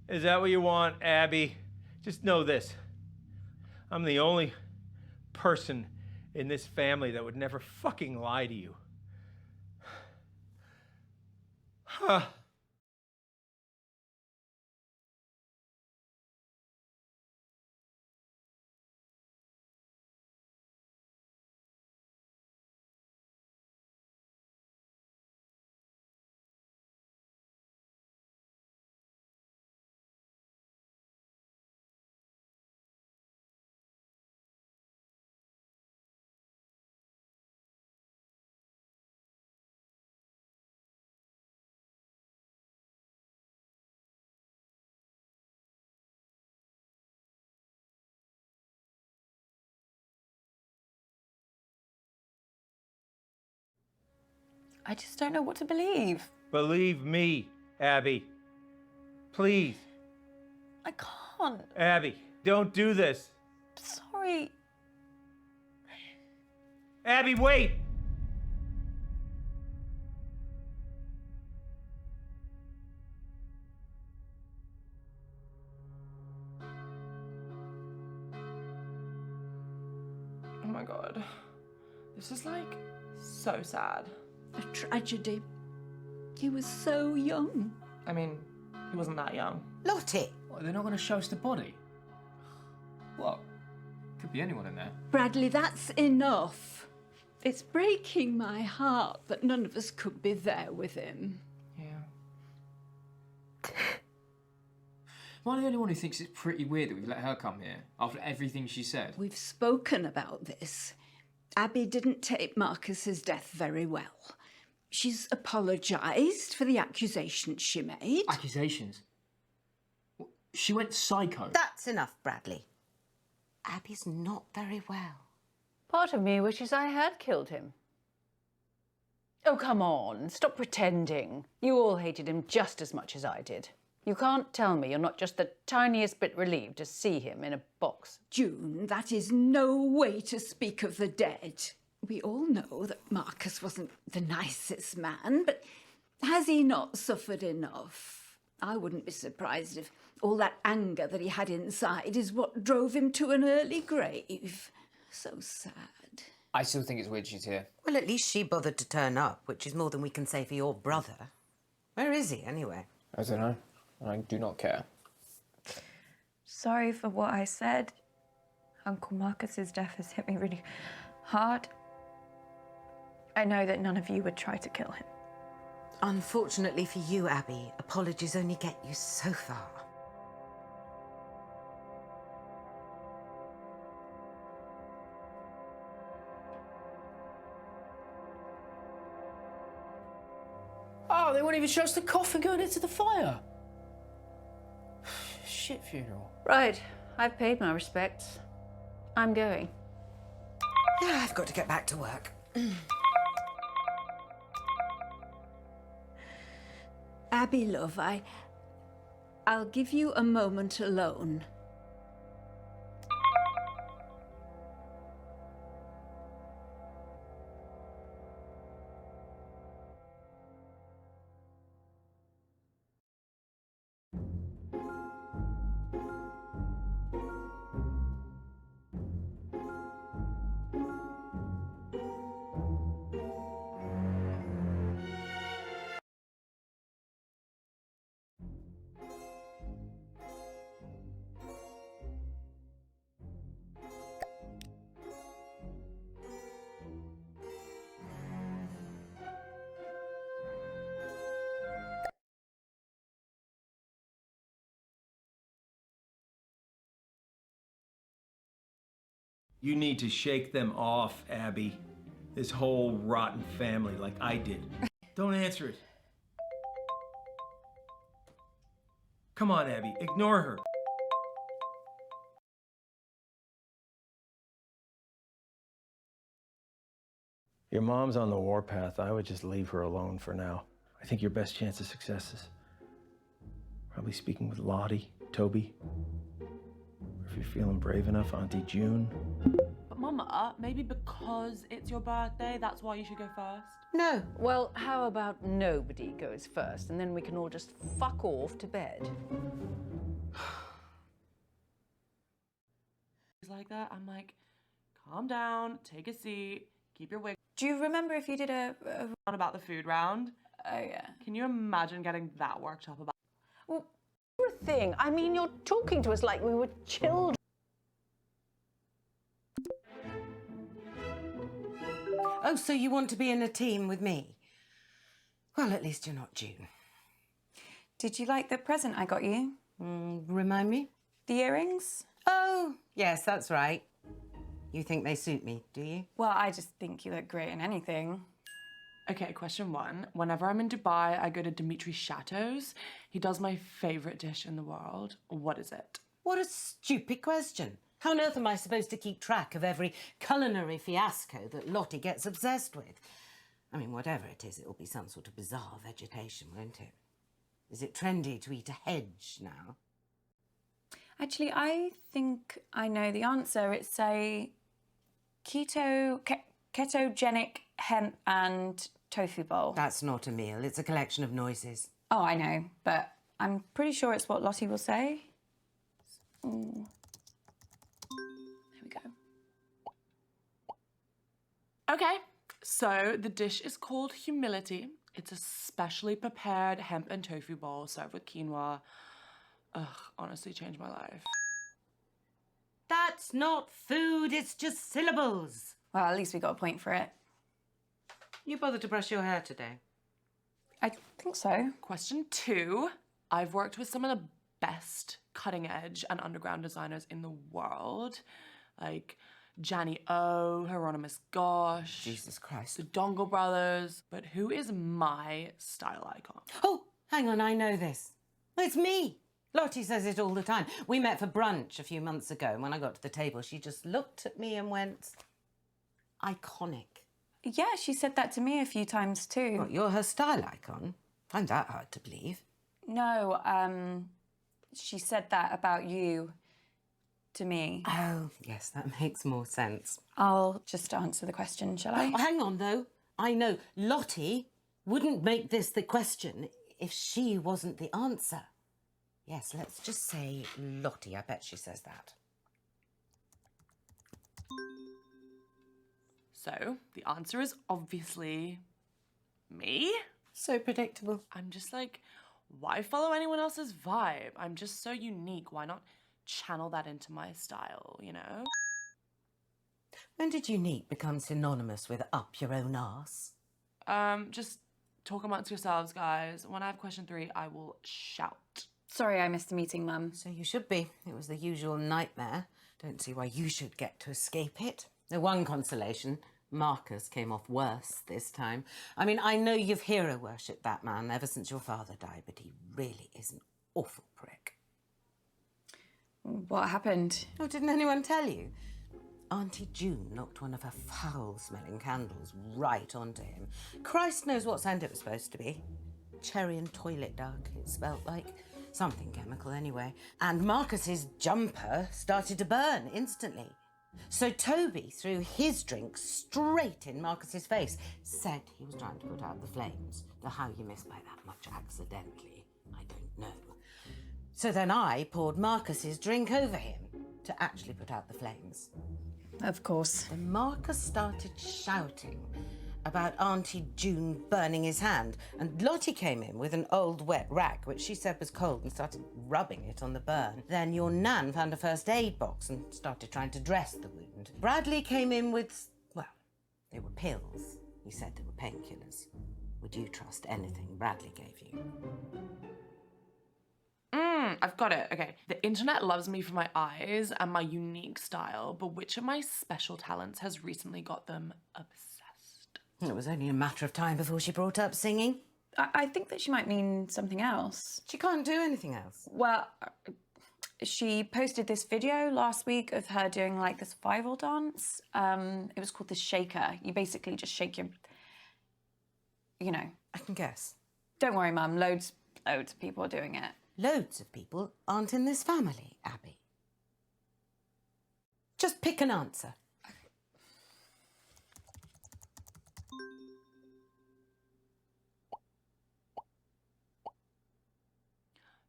Is that what you want, Abby? Just know this. I'm the only person in this family that would never fucking lie to you. Huh. I just don't know what to believe. Believe me, Abby. Please. I can't. Abby, don't do this. Sorry. Abby, wait! Oh my god. This is like so sad. A tragedy. He was so young. I mean, he wasn't that young. Lottie! What, they're not going to show us the body? What? Could be anyone in there. Bradley, that's enough. It's breaking my heart that none of us could be there with him. Yeah. Am I the only one who thinks it's pretty weird that we've let her come here after everything she said? We've spoken about this. Abby didn't take Marcus's death very well. She's apologised for the accusations she made. Accusations? She went psycho. That's enough, Bradley. Abby's not very well. Part of me wishes I had killed him. Oh, come on, stop pretending. You all hated him just as much as I did. You can't tell me you're not just the tiniest bit relieved to see him in a box. June, that is no way to speak of the dead. We all know that Marcus wasn't the nicest man, but has he not suffered enough? I wouldn't be surprised if all that anger that he had inside is what drove him to an early grave. So sad. I still think it's weird she's here. Well, at least she bothered to turn up, which is more than we can say for your brother. Where is he, anyway? I don't know. I do not care. Sorry for what I said. Uncle Marcus's death has hit me really hard. I know that none of you would try to kill him. Unfortunately for you, Abby, apologies only get you so far. Oh, they won't even show us the coffin going into the fire. Shit funeral. Right, I've paid my respects. I'm going. Yeah, I've got to get back to work. Abby, love, I'll give you a moment alone. You need to shake them off, Abby. This whole rotten family, like I did. Don't answer it. Come on, Abby, ignore her. Your mom's on the warpath. I would just leave her alone for now. I think your best chance of success is probably speaking with Lottie, Toby. Or if you're feeling brave enough, Auntie June. But Mama, maybe because it's your birthday, that's why you should go first? No. Well, how about nobody goes first and then we can all just fuck off to bed? He's like that. I'm like, calm down, take a seat, keep your wig Do you remember if you did on about the food round? Oh, yeah. Can you imagine getting that worked up about? Well, poor thing. I mean, you're talking to us like we were children. Oh, so you want to be in a team with me? Well, at least you're not June. Did you like the present I got you? Remind me? The earrings? Oh, yes, that's right. You think they suit me, do you? Well, I just think you look great in anything. Okay, question one. Whenever I'm in Dubai, I go to Dimitri's Chateaus. He does my favorite dish in the world. What is it? What a stupid question. How on earth am I supposed to keep track of every culinary fiasco that Lottie gets obsessed with? I mean, whatever it is, it'll be some sort of bizarre vegetation, won't it? Is it trendy to eat a hedge now? Actually, I think I know the answer. It's a ketogenic hemp and tofu bowl. That's not a meal. It's a collection of noises. Oh, I know, but I'm pretty sure it's what Lottie will say. Ooh. There we go. Okay, so the dish is called Humility. It's a specially prepared hemp and tofu bowl served with quinoa. Ugh, honestly changed my life. That's not food, it's just syllables. Well, at least we got a point for it. You bothered to brush your hair today? I think so. Question two. I've worked with some of the best cutting edge and underground designers in the world. Like Janny O, Hieronymus Gosh. Jesus Christ. The Dongle Brothers. But who is my style icon? Oh, hang on, I know this. It's me. Lottie says it all the time. We met for brunch a few months ago, and when I got to the table, she just looked at me and went, iconic. Yeah, she said that to me a few times too. What, you're her style icon? Find that hard to believe. No, she said that about you to me. Oh, yes, that makes more sense. I'll just answer the question, shall I? Oh, hang on, though. I know Lottie wouldn't make this the question if she wasn't the answer. Yes, let's just say Lottie. I bet she says that. So, the answer is obviously me. So predictable. I'm just like, why follow anyone else's vibe? I'm just so unique. Why not channel that into my style, you know? When did unique become synonymous with up your own arse? Just talk amongst yourselves, guys. When I have question 3, I will shout. Sorry I missed the meeting, Mum. So you should be. It was the usual nightmare. Don't see why you should get to escape it. The one consolation, Marcus came off worse this time. I mean, I know you've hero worshipped that man ever since your father died, but he really is an awful prick. What happened? Oh, didn't anyone tell you? Auntie June knocked one of her foul-smelling candles right onto him. Christ knows what scent it was supposed to be. Cherry and toilet duck, it smelled like. Something chemical, anyway. And Marcus's jumper started to burn instantly. So Toby threw his drink straight in Marcus's face. Said he was trying to put out the flames. Now, how you missed by that much accidentally, I don't know. So then I poured Marcus's drink over him to actually put out the flames. Of course. Then Marcus started shouting about Auntie June burning his hand, and Lottie came in with an old wet rag, which she said was cold, and started rubbing it on the burn. Then your nan found a first aid box and started trying to dress the wound. Bradley came in with, well, they were pills. He said they were painkillers. Would you trust anything Bradley gave you? I've got it. Okay. The internet loves me for my eyes and my unique style, but which of my special talents has recently got them obsessed? It was only a matter of time before she brought up singing. I think that she might mean something else. She can't do anything else. Well, she posted this video last week of her doing like this survival dance. It was called the shaker. You basically just shake your, you know. I can guess. Don't worry, Mum. Loads of people are doing it. Loads of people aren't in this family, Abby. Just pick an answer.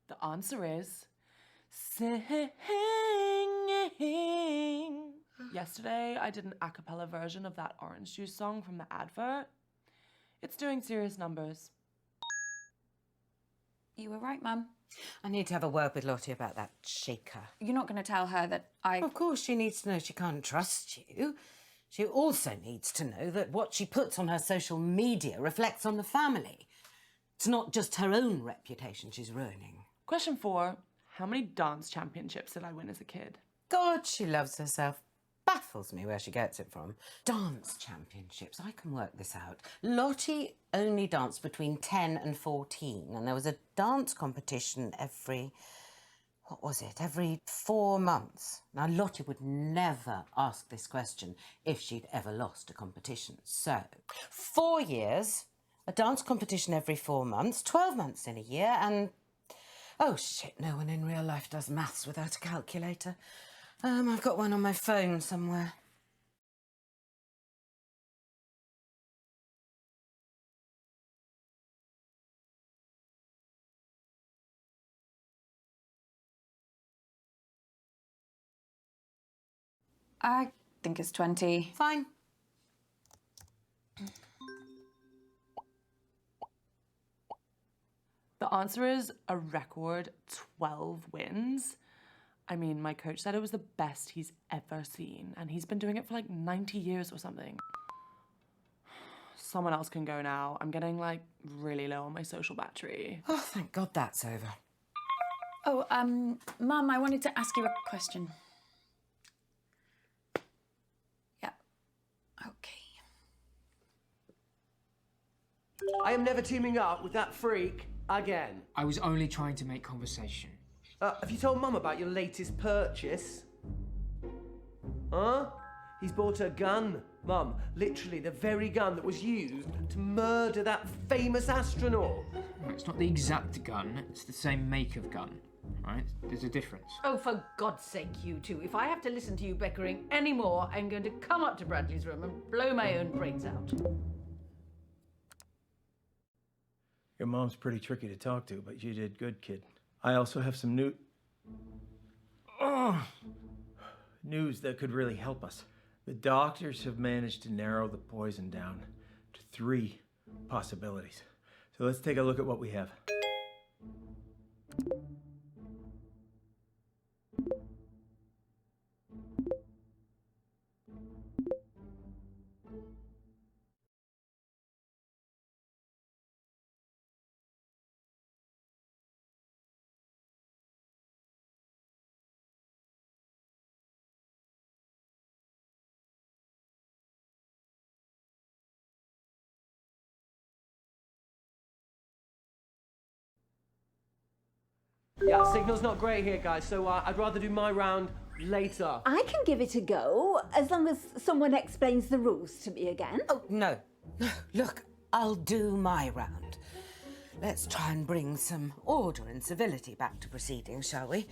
The answer is singing. Yesterday, I did an a cappella version of that orange juice song from the advert. It's doing serious numbers. You were right, Mum. I need to have a word with Lottie about that shaker. You're not going to tell her that I... Of course, she needs to know she can't trust you. She also needs to know that what she puts on her social media reflects on the family. It's not just her own reputation she's ruining. Question 4. How many dance championships did I win as a kid? God, she loves herself. Baffles me where she gets it from. Dance championships, I can work this out. Lottie only danced between 10 and 14, and there was a dance competition every 4 months. Now, Lottie would never ask this question if she'd ever lost a competition. So, 4 years, a dance competition every 4 months, 12 months in a year, and... oh, shit, no one in real life does maths without a calculator. I've got one on my phone somewhere. I think it's 20. Fine. The answer is a record 12 wins. I mean, my coach said it was the best he's ever seen, and he's been doing it for like 90 years or something. Someone else can go now. I'm getting like really low on my social battery. Oh, thank God that's over. Oh, Mum, I wanted to ask you a question. Yeah. Okay. I am never teaming up with that freak again. I was only trying to make conversation. Have you told Mum about your latest purchase? Huh? He's bought a gun, Mum. Literally the very gun that was used to murder that famous astronaut. It's not the exact gun, it's the same make of gun, right? There's a difference. Oh, for God's sake, you two. If I have to listen to you bickering anymore, I'm going to come up to Bradley's room and blow my own brains out. Your mom's pretty tricky to talk to, but you did good, kid. I also have some news that could really help us. The doctors have managed to narrow the poison down to 3 possibilities. So let's take a look at what we have. Yeah, signal's not great here, guys, so I'd rather do my round later. I can give it a go, as long as someone explains the rules to me again. Oh, no. Look, I'll do my round. Let's try and bring some order and civility back to proceedings, shall we?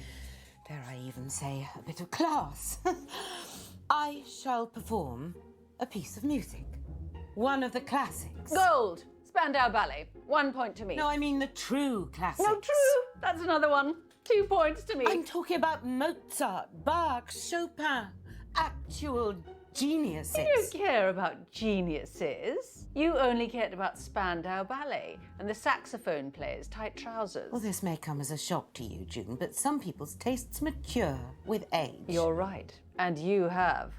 Dare I even say a bit of class? I shall perform a piece of music. One of the classics. Gold! Spandau Ballet. 1 point to me. No, I mean the true classics. No, true. That's another one. 2 points to me. I'm talking about Mozart, Bach, Chopin. Actual geniuses. You don't care about geniuses. You only cared about Spandau Ballet and the saxophone player's tight trousers. Well, this may come as a shock to you, June, but some people's tastes mature with age. You're right. And you have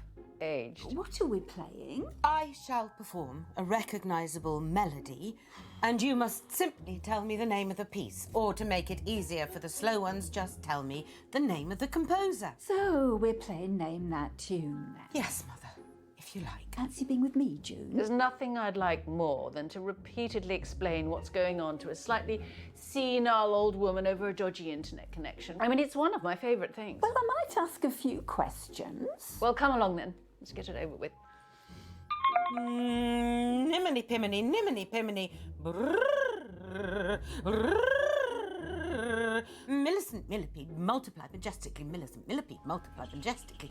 aged. What are we playing? I shall perform a recognisable melody, and you must simply tell me the name of the piece, or to make it easier for the slow ones, just tell me the name of the composer. So we're playing Name That Tune then. Yes, Mother, if you like. Fancy being with me, June? There's nothing I'd like more than to repeatedly explain what's going on to a slightly senile old woman over a dodgy internet connection. I mean, it's one of my favourite things. Well, I might ask a few questions. Well, come along then. Let's get it over with. Niminy piminy, niminy piminy. Brrrr, brrrr. Millicent millipede, multiply majestically. Millicent millipede, multiply majestically.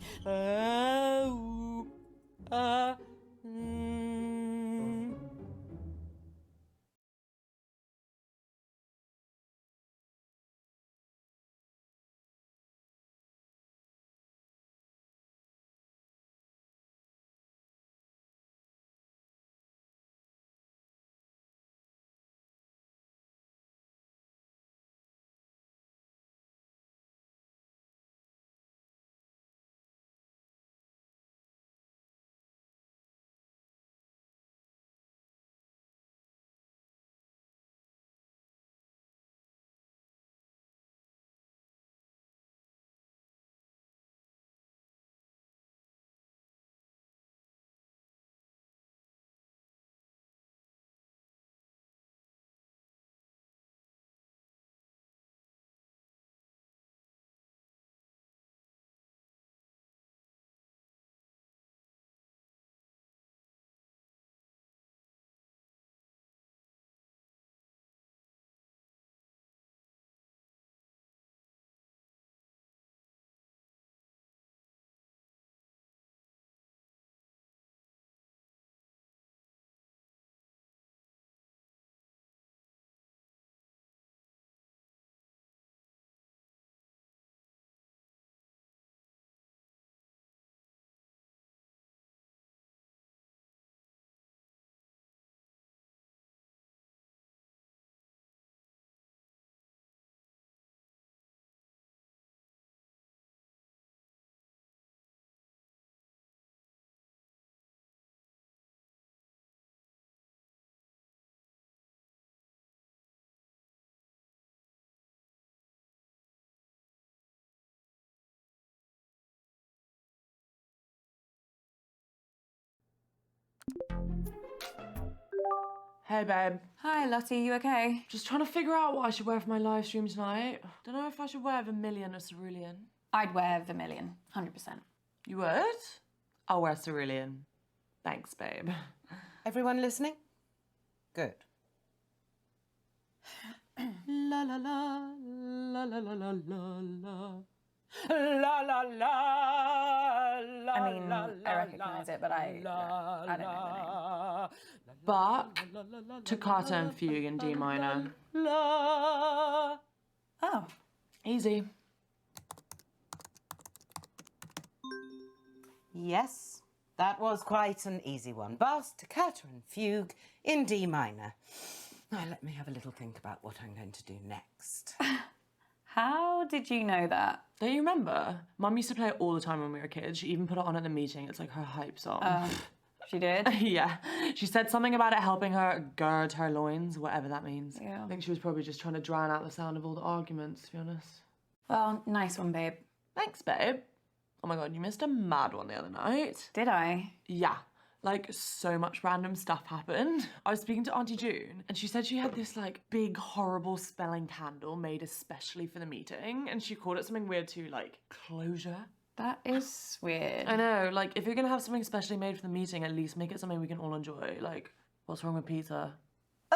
Hey, babe. Hi, Lottie, you okay? Just trying to figure out what I should wear for my live stream tonight. Don't know if I should wear vermilion or cerulean. I'd wear vermilion, 100%. You would? I'll wear cerulean. Thanks, babe. Everyone listening? Good. La la la la la la la la la la la la. I mean, I recognise it, but I don't know the name. Bach, toccata and fugue in D minor. Oh. Easy. Yes, that was quite an easy one. Bach, toccata and fugue in D minor. Now let me have a little think about what I'm going to do next. How did you know that? Don't you remember? Mum used to play it all the time when we were kids. She even put it on at the meeting. It's like her hype song. She did? Yeah. She said something about it helping her gird her loins, whatever that means. Yeah. I think she was probably just trying to drown out the sound of all the arguments, to be honest. Well, nice one, babe. Thanks, babe. Oh my god, you missed a mad one the other night. Did I? Yeah. Like, so much random stuff happened. I was speaking to Auntie June, and she said she had this, like, big, horrible smelling candle made especially for the meeting, and she called it something weird too, like, closure. That is weird. I know, like, if you're gonna have something specially made for the meeting, at least make it something we can all enjoy. Like, what's wrong with pizza?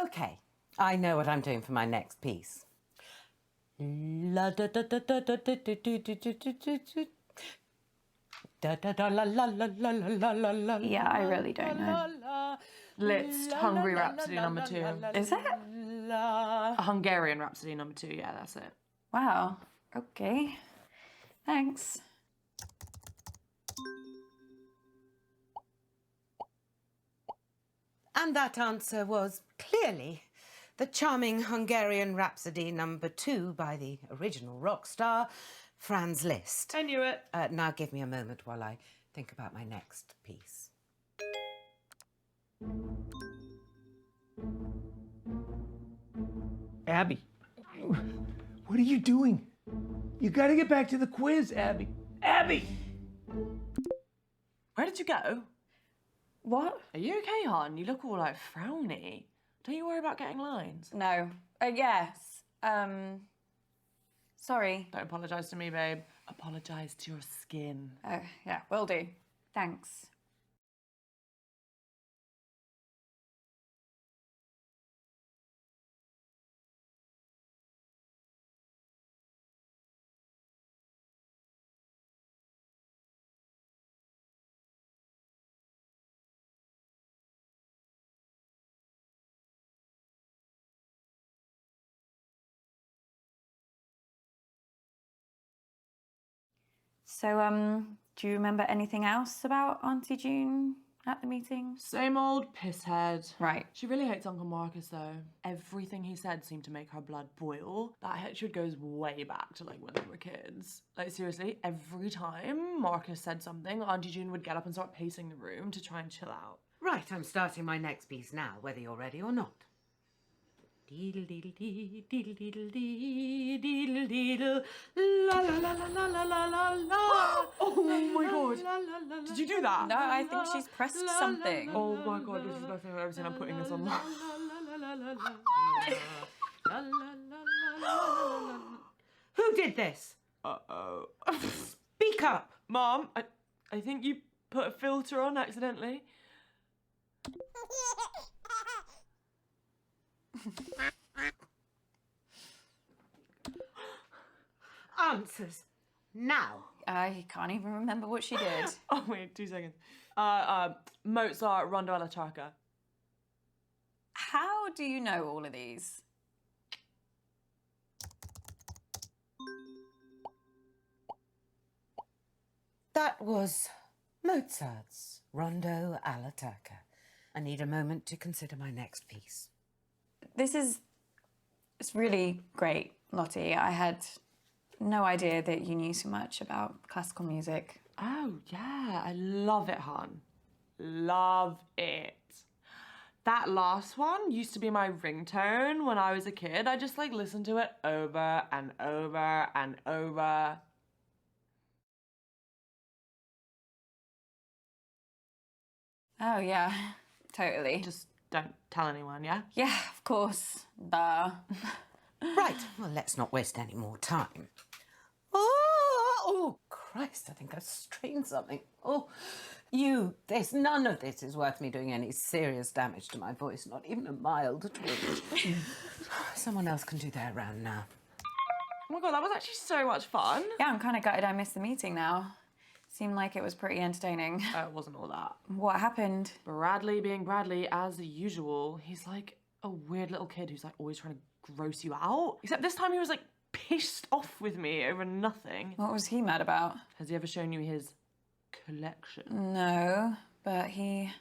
Okay, I know what I'm doing for my next piece. La da da da da da da da da da da da la la la la la la la. Yeah, I really don't know. Liszt, Hungary Rhapsody number 2. Is it? A Hungarian Rhapsody number 2, yeah, that's it. Wow. Okay. Thanks. And that answer was clearly the charming Hungarian Rhapsody number 2 by the original rock star, Franz Liszt. I knew it. Now give me a moment while I think about my next piece. Abby, what are you doing? You gotta get back to the quiz, Abby. Abby! Where did you go? What? Are you okay, hon? You look all like frowny. Don't you worry about getting lines. No. Yes. Sorry. Don't apologise to me, babe. Apologise to your skin. Oh, yeah, will do. Thanks. So, do you remember anything else about Auntie June at the meeting? Same old pisshead. Right. She really hates Uncle Marcus, though. Everything he said seemed to make her blood boil. That hatred goes way back to, like, when they were kids. Like, seriously, every time Marcus said something, Auntie June would get up and start pacing the room to try and chill out. Right, I'm starting my next piece now, whether you're ready or not. Deedle deedle dee, deedle deedle dee, deedle deedle, la la la la la la la la. Oh my god! Did you do that? No, I think she's pressed something. Oh my god, this is the best thing I've ever seen. I'm putting this on. Who did this? Uh-oh. Speak up! Mom, I think you put a filter on accidentally. Answers now. I can't even remember what she did. Oh wait, 2 seconds. Mozart, Rondo alla Turca. How do you know all of these? That was Mozart's Rondo alla Turca. I need a moment to consider my next piece. It's really great, Lottie. I had no idea that you knew so much about classical music. Oh yeah, I love it, hon. Love it. That last one used to be my ringtone when I was a kid. I just like listened to it over and over and over. Oh, yeah, totally. Just don't tell anyone, yeah? Yeah, of course. Duh. Right, well, let's not waste any more time. Oh, Christ, I think I've strained something. Oh, This, none of this is worth me doing any serious damage to my voice, not even a mild twinge. Someone else can do their round now. Oh my god, that was actually so much fun. Yeah, I'm kind of gutted I missed the meeting now. Seemed like it was pretty entertaining. It wasn't all that. What happened? Bradley being Bradley, as usual. He's like a weird little kid who's like always trying to gross you out. Except this time he was like pissed off with me over nothing. What was he mad about? Has he ever shown you his collection? No, but he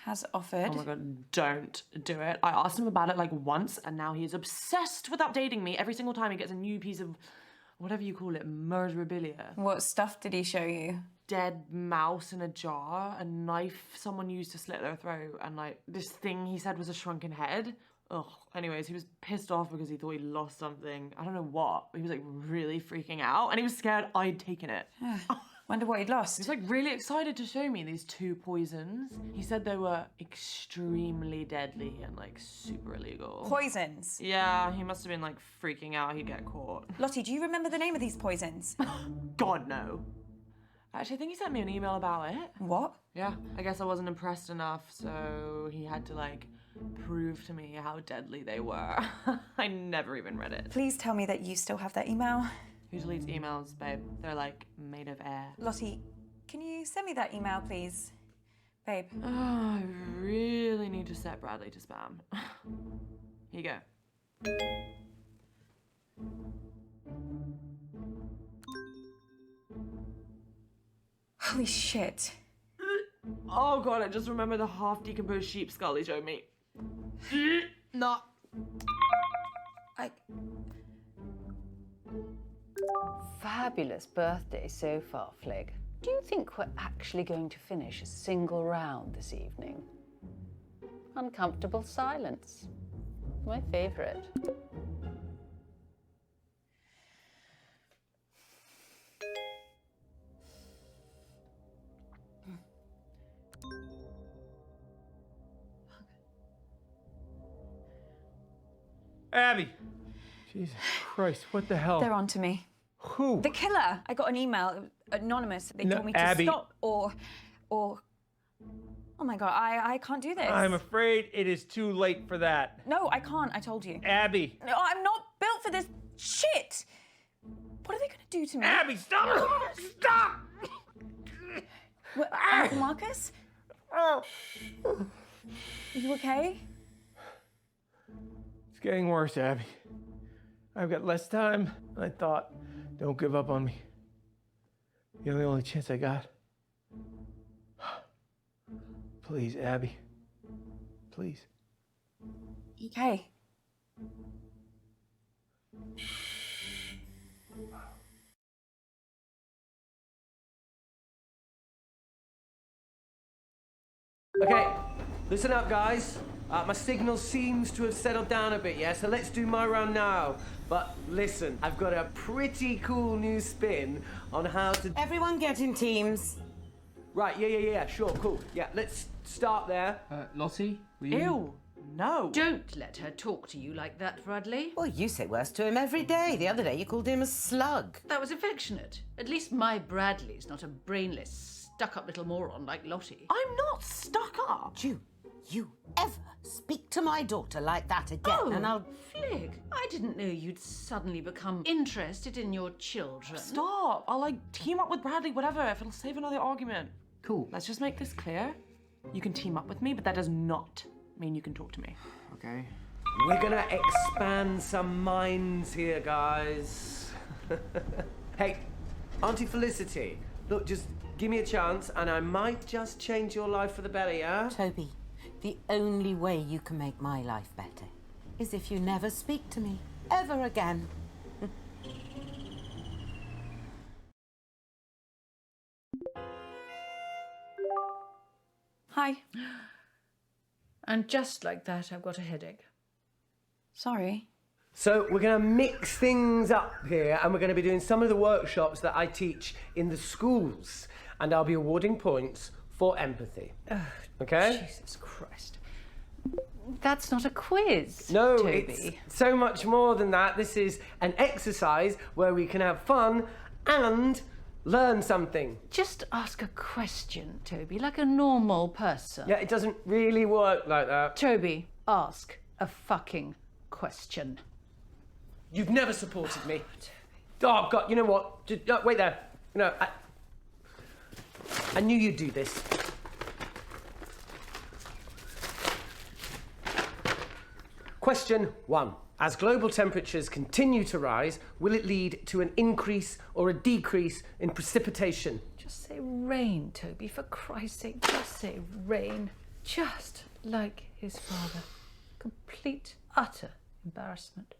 has offered. Oh my god, don't do it. I asked him about it like once and now he is obsessed with updating me every single time he gets a new piece of whatever you call it, murderabilia. What stuff did he show you? Dead mouse in a jar, a knife someone used to slit their throat, and like this thing he said was a shrunken head. Ugh. Anyways, he was pissed off because he thought he lost something. I don't know what. He was like really freaking out and he was scared I'd taken it. Wonder what he'd lost. He's like really excited to show me these 2 poisons. He said they were extremely deadly and like super illegal. Poisons? Yeah, he must have been like freaking out he'd get caught. Lottie, do you remember the name of these poisons? God, no. Actually, I think he sent me an email about it. What? Yeah, I guess I wasn't impressed enough, so he had to like prove to me how deadly they were. I never even read it. Please tell me that you still have that email. Who deletes emails, babe? They're like made of air. Lottie, can you send me that email, please? Babe. Oh, I really need to set Bradley to spam. Here you go. Holy shit. Oh god, I just remember the half-decomposed sheep skull he showed me. No. Fabulous birthday so far, Flig. Do you think we're actually going to finish a single round this evening? Uncomfortable silence. My favourite. Abby! Jesus Christ, what the hell? They're on to me. Who? The killer. I got an email, anonymous. They No, told me to Abby. stop or... Oh my God, I can't do this. I'm afraid it is too late for that. No, I can't, I told you. Abby! No, I'm not built for this shit. What are they gonna do to me? Abby, stop! Stop! What, Uncle Marcus? Oh. Are you okay? It's getting worse, Abby. I've got less time than I thought. Don't give up on me. You're the only chance I got. Please, Abby. Please. Okay. Okay, listen up, guys. My signal seems to have settled down a bit, yeah? So let's do my round now. But listen, I've got a pretty cool new spin on how to... Everyone get in teams. Right, yeah, sure, cool. Yeah, let's start there. Lottie, were you... Ew, no. Don't let her talk to you like that, Bradley. Well, you say worse to him every day. The other day you called him a slug. That was affectionate. At least my Bradley's not a brainless, stuck-up little moron like Lottie. I'm not stuck up. You ever speak to my daughter like that again, and I'll... Flig, I didn't know you'd suddenly become interested in your children. Stop. I'll like team up with Bradley, whatever, if it'll save another argument. Cool. Let's just make this clear. You can team up with me, but that does not mean you can talk to me. Okay. We're gonna expand some minds here, guys. Hey, Auntie Felicity, look, just give me a chance and I might just change your life for the better, yeah? Toby, the only way you can make my life better is if you never speak to me ever again. Hi. And just like that, I've got a headache. Sorry. So we're going to mix things up here and we're going to be doing some of the workshops that I teach in the schools and I'll be awarding points for empathy. Okay? Jesus Christ. That's not a quiz, No, Toby. it's so much more than that. This is an exercise where we can have fun and Learn something. Just ask a question, Toby, like a normal person. Yeah, it doesn't really work like that. Toby, ask a fucking question. You've never supported me. Oh, God, you know what? Just, wait there. No, I knew you'd do this. Question 1. As global temperatures continue to rise, will it lead to an increase or a decrease in precipitation? Just say rain, Toby, for Christ's sake. Just say rain. Just like his father. Complete, utter embarrassment.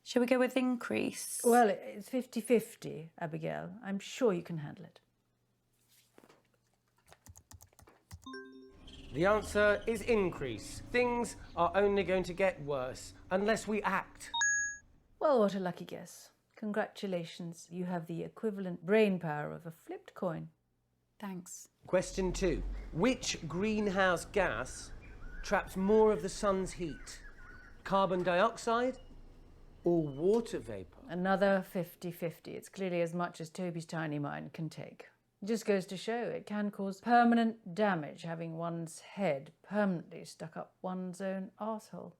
Shall we go with increase? Well, it's 50-50, Abigail. I'm sure you can handle it. The answer is increase. Things are only going to get worse unless we act. Well, what a lucky guess. Congratulations. You have the equivalent brain power of a flipped coin. Thanks. Question 2. Which greenhouse gas traps more of the sun's heat? Carbon dioxide or water vapour? Another 50-50. It's clearly as much as Toby's tiny mind can take. It just goes to show it can cause permanent damage having one's head permanently stuck up one's own arsehole.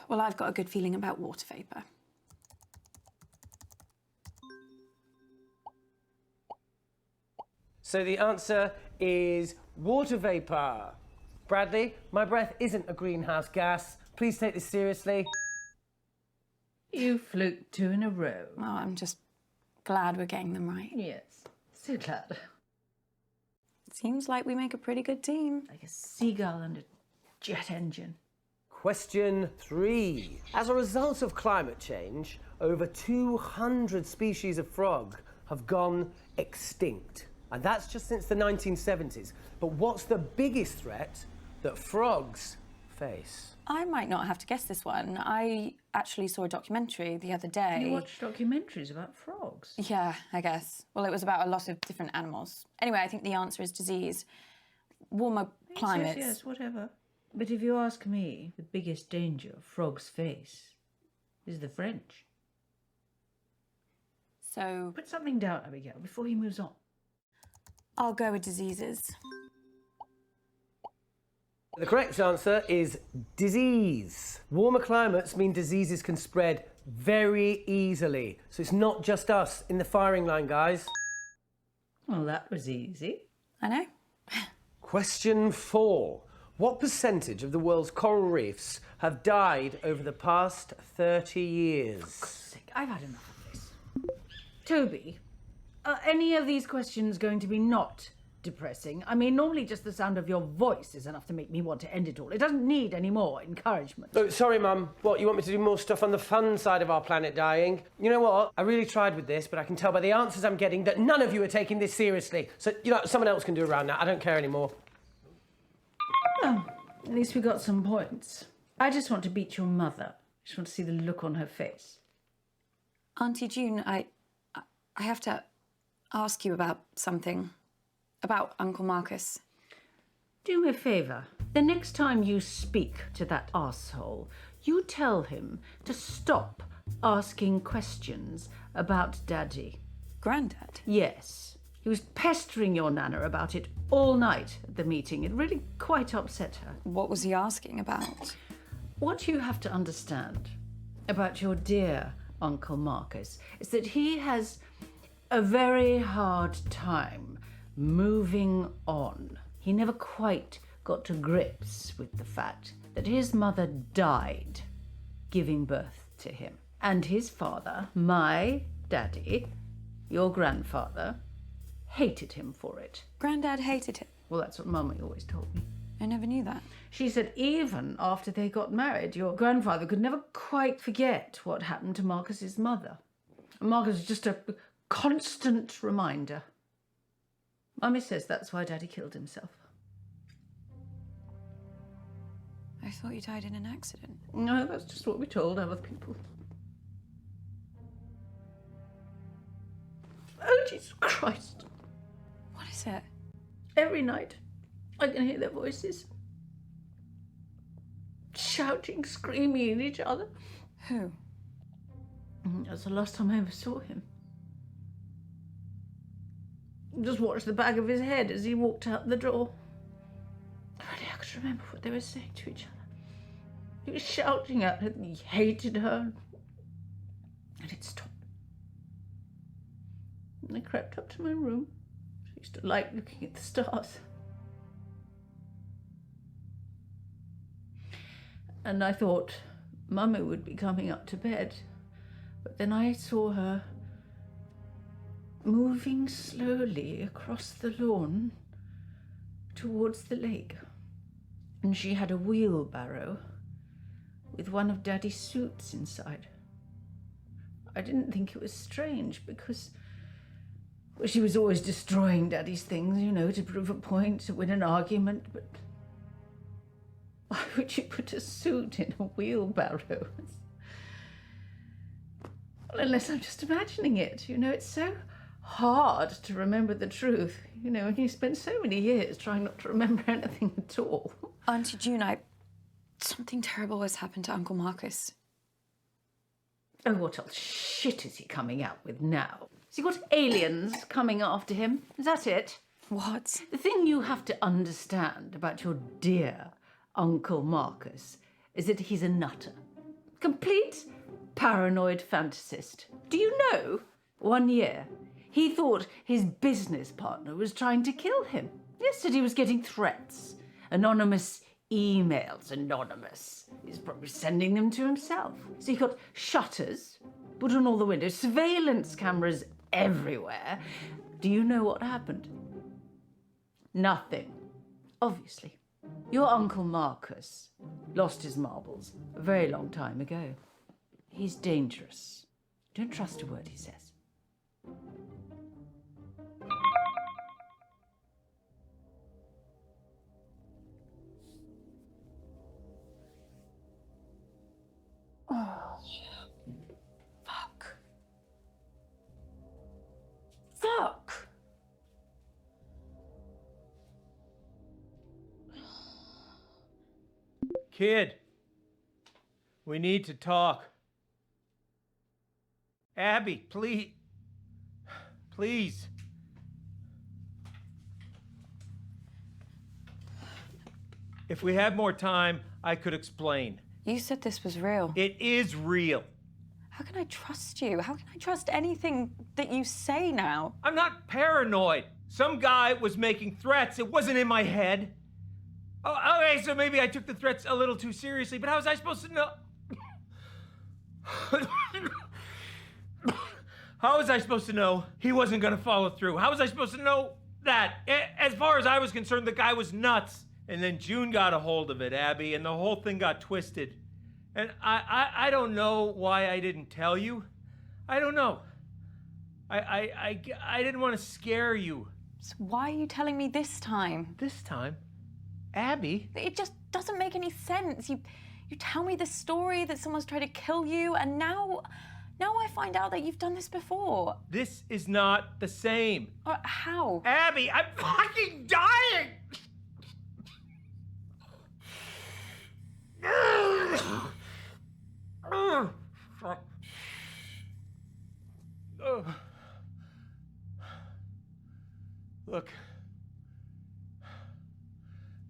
Well, I've got a good feeling about water vapour. So the answer is water vapour. Bradley, my breath isn't a greenhouse gas. Please take this seriously. You fluked 2 in a row. Oh, I'm just glad we're getting them right. Yes, so glad. Seems like we make a pretty good team. Like a seagull and a jet engine. Question 3. As a result of climate change, over 200 species of frog have gone extinct. And that's just since the 1970s. But what's the biggest threat that frogs face? I might not have to guess this one. I actually saw a documentary the other day. You watch documentaries about frogs? Yeah, I guess. Well, it was about a lot of different animals. Anyway, I think the answer is disease. Warmer climates. Yes, whatever. But if you ask me, the biggest danger frogs face is the French. So Put something down, Abigail, before he moves on. I'll go with diseases. The correct answer is disease. Warmer climates mean diseases can spread very easily. So it's not just us in the firing line, guys. Well, that was easy. I know. Question 4. What percentage of the world's coral reefs have died over the past 30 years? Sick. I've had enough of this. Toby, are any of these questions going to be not depressing? I mean, normally just the sound of your voice is enough to make me want to end it all. It doesn't need any more encouragement. Oh, sorry, Mum. What, you want me to do more stuff on the fun side of our planet dying? You know what? I really tried with this, but I can tell by the answers I'm getting that none of you are taking this seriously. So, someone else can do around that. I don't care anymore. Well, at least we got some points. I just want to beat your mother. I just want to see the look on her face. Auntie June, I have to ask you about something. About Uncle Marcus. Do me a favour. The next time you speak to that arsehole, you tell him to stop asking questions about Daddy. Grandad? Yes. He was pestering your Nana about it all night at the meeting. It really quite upset her. What was he asking about? What you have to understand about your dear Uncle Marcus is that he has a very hard time moving on. He never quite got to grips with the fact that his mother died giving birth to him. And his father, my daddy, your grandfather, hated him for it. Grandad hated him. Well, that's what Mummy always told me. I never knew that. She said even after they got married, your grandfather could never quite forget what happened to Marcus's mother. Marcus was just a constant reminder. Mummy says that's why Daddy killed himself. I thought you died in an accident. No, that's just what we told other people. Oh, Jesus Christ. What is it? Every night, I can hear their voices. Shouting, screaming at each other. Who? That's the last time I ever saw him. Just watched the back of his head as he walked out the door. Only I could remember what they were saying to each other. He was shouting at her that he hated her. And it stopped. And I crept up to my room. I used to like looking at the stars. And I thought Mummy would be coming up to bed. But then I saw her moving slowly across the lawn towards the lake. And she had a wheelbarrow with one of Daddy's suits inside. I didn't think it was strange because she was always destroying Daddy's things, you know, to prove a point, to win an argument, but why would you put a suit in a wheelbarrow? Well, unless I'm just imagining it, you know, it's so hard to remember the truth, you know, and you spend so many years trying not to remember anything at all. Auntie June, something terrible has happened to Uncle Marcus. Oh, what else shit is he coming out with now? Has he got aliens coming after him? Is that it? What? The thing you have to understand about your dear Uncle Marcus is that he's a nutter. Complete paranoid fantasist. Do you know, 1 year, he thought his business partner was trying to kill him. Yesterday he was getting threats. Anonymous emails, anonymous. He's probably sending them to himself. So he got shutters put on all the windows, surveillance cameras everywhere. Do you know what happened? Nothing. Obviously. Your Uncle Marcus lost his marbles a very long time ago. He's dangerous. Don't trust a word he says. Oh, fuck. Fuck! Kid, we need to talk. Abby, please. Please. If we had more time, I could explain. You said this was real. It is real. How can I trust you? How can I trust anything that you say now? I'm not paranoid. Some guy was making threats. It wasn't in my head. Oh, okay, so maybe I took the threats a little too seriously, but how was I supposed to know? How was I supposed to know he wasn't gonna follow through? How was I supposed to know that? As far as I was concerned, the guy was nuts. And then June got a hold of it, Abby, and the whole thing got twisted. And I don't know why I didn't tell you. I don't know. I didn't want to scare you. So why are you telling me this time? This time? Abby? It just doesn't make any sense. You tell me the story that someone's tried to kill you, and now I find out that you've done this before. This is not the same. How? Abby, I'm fucking dying! Look,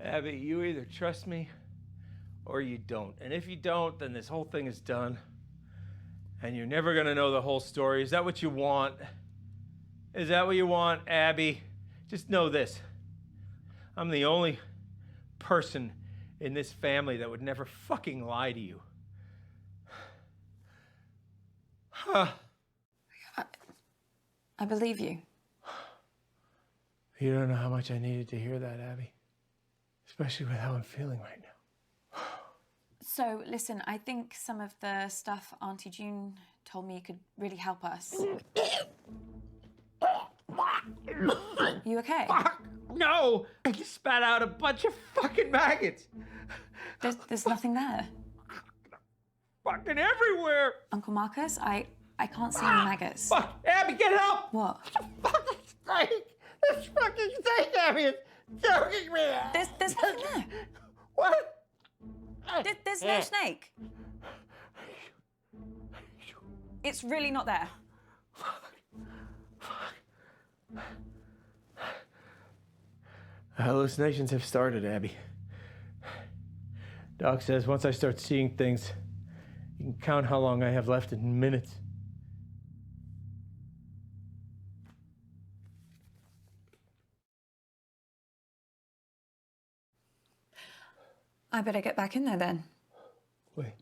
Abby, you either trust me or you don't. And if you don't, then this whole thing is done. And you're never gonna know the whole story. Is that what you want? Is that what you want, Abby? Just know this. I'm the only person in this family that would never fucking lie to you. Huh. I believe you. You don't know how much I needed to hear that, Abby. especially with how I'm feeling right now. So, listen, I think some of the stuff Auntie June told me could really help us. You okay? Fuck! No! I just spat out a bunch of fucking maggots! There's nothing there. Fucking everywhere! Uncle Marcus, I can't see any maggots. Fuck! Abby, get help! What? Fucking snake! This fucking snake, Abby, is choking me! There's nothing there. What? There's no snake. It's really not there. Hallucinations have started, Abby. Doc says once I start seeing things, you can count how long I have left in minutes. I better get back in there then. Wait,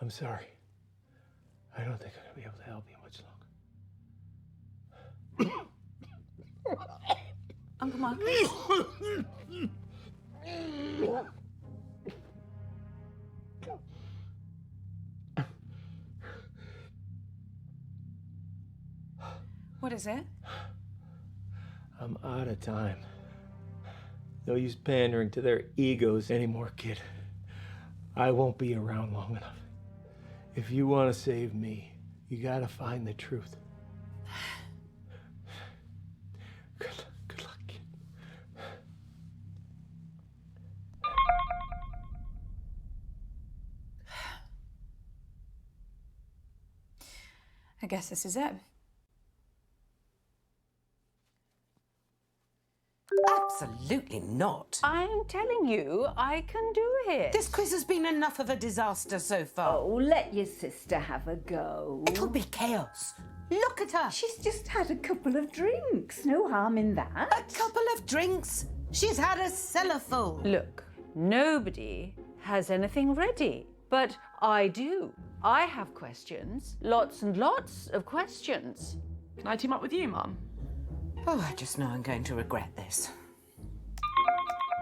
I'm sorry. I don't think I'm gonna be able to help you much longer. Uncle Marcus? What is it? I'm out of time. No use pandering to their egos anymore, kid. I won't be around long enough. If you want to save me, you gotta find the truth. Good luck, kid. I guess this is it. Absolutely not. I'm telling you, I can do it. This quiz has been enough of a disaster so far. Oh, let your sister have a go. It'll be chaos. Look at her. She's just had a couple of drinks. No harm in that. A couple of drinks. She's had a cellar full. Look, nobody has anything ready, but I do. I have questions. Lots and lots of questions. Can I team up with you, Mum? Oh, I just know I'm going to regret this.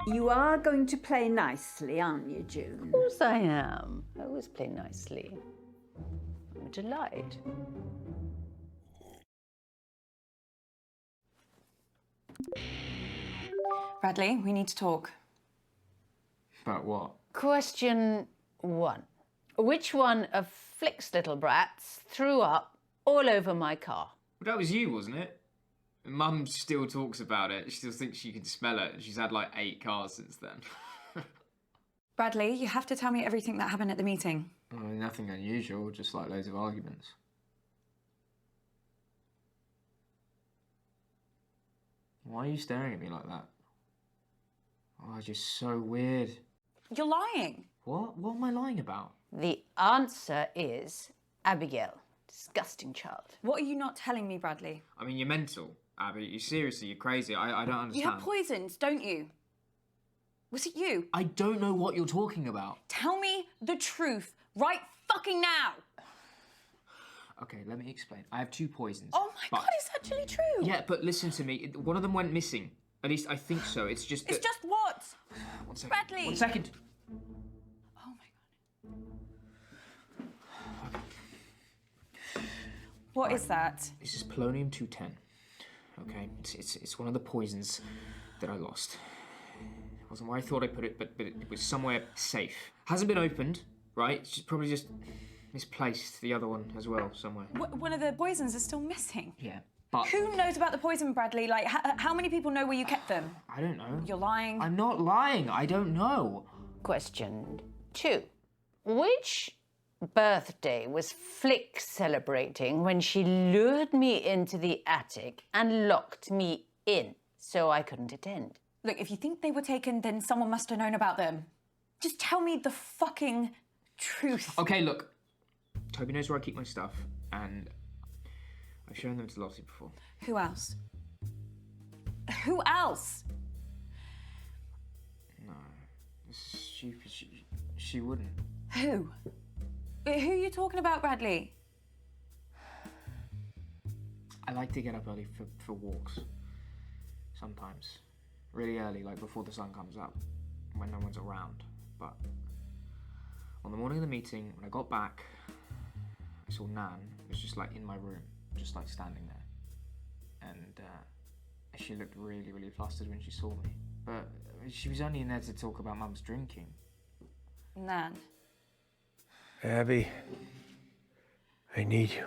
You are going to play nicely, aren't you, June? Of course I am. I always play nicely. I'm a delight. Bradley, we need to talk. About what? Question 1. Which one of Flick's little brats threw up all over my car? Well, that was you, wasn't it? Mum still talks about it. She still thinks she can smell it. She's had like 8 cars since then. Bradley, you have to tell me everything that happened at the meeting. Oh, nothing unusual, just like loads of arguments. Why are you staring at me like that? Oh, it's just so weird. You're lying. What? What am I lying about? The answer is Abigail. Disgusting child. What are you not telling me, Bradley? I mean, you're mental, Abby. You seriously, you're crazy. I don't understand. You have poisons, don't you? Was it you? I don't know what you're talking about. Tell me the truth right fucking now. Okay, let me explain. I have 2 poisons. Oh my God, it's actually true. Yeah, but listen to me. One of them went missing. At least I think so. It's just that... It's just what? 1 second. Bradley. 1 second. Oh my God. What is that? This is polonium-210. Okay, it's one of the poisons that I lost. It wasn't where I thought I put it, but it was somewhere safe. Hasn't been opened, right? It's probably just misplaced. The other one as well, somewhere. One of the poisons is still missing. Yeah, but... Who knows about the poison, Bradley? Like, how many people know where you kept them? I don't know. You're lying. I'm not lying. I don't know. Question 2. Which birthday was Flick celebrating when she lured me into the attic and locked me in so I couldn't attend? Look, if you think they were taken, then someone must have known about them. Just tell me the fucking truth. Okay, look. Toby knows where I keep my stuff, and I've shown them to Lottie before. Who else? Who else? No, it's stupid. She wouldn't. Who? Who are you talking about, Bradley? I like to get up early for walks. Sometimes. Really early, like before the sun comes up. when no one's around. But on the morning of the meeting, when I got back, I saw Nan was just like in my room, just like standing there. And she looked really, really flustered when she saw me. But she was only in there to talk about Mum's drinking. Nan. Abby, I need you.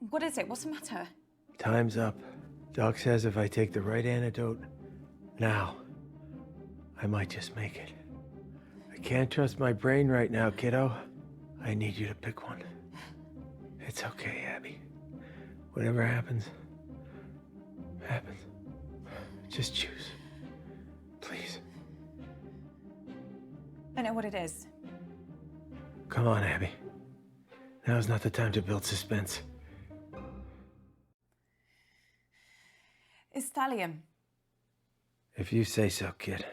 What is it? What's the matter? Time's up. Doc says if I take the right antidote now, I might just make it. I can't trust my brain right now, kiddo. I need you to pick one. It's okay, Abby. Whatever happens, happens. Just choose. Please. I know what it is. Come on, Abby. Now's not the time to build suspense. It's thallium. If you say so, kid.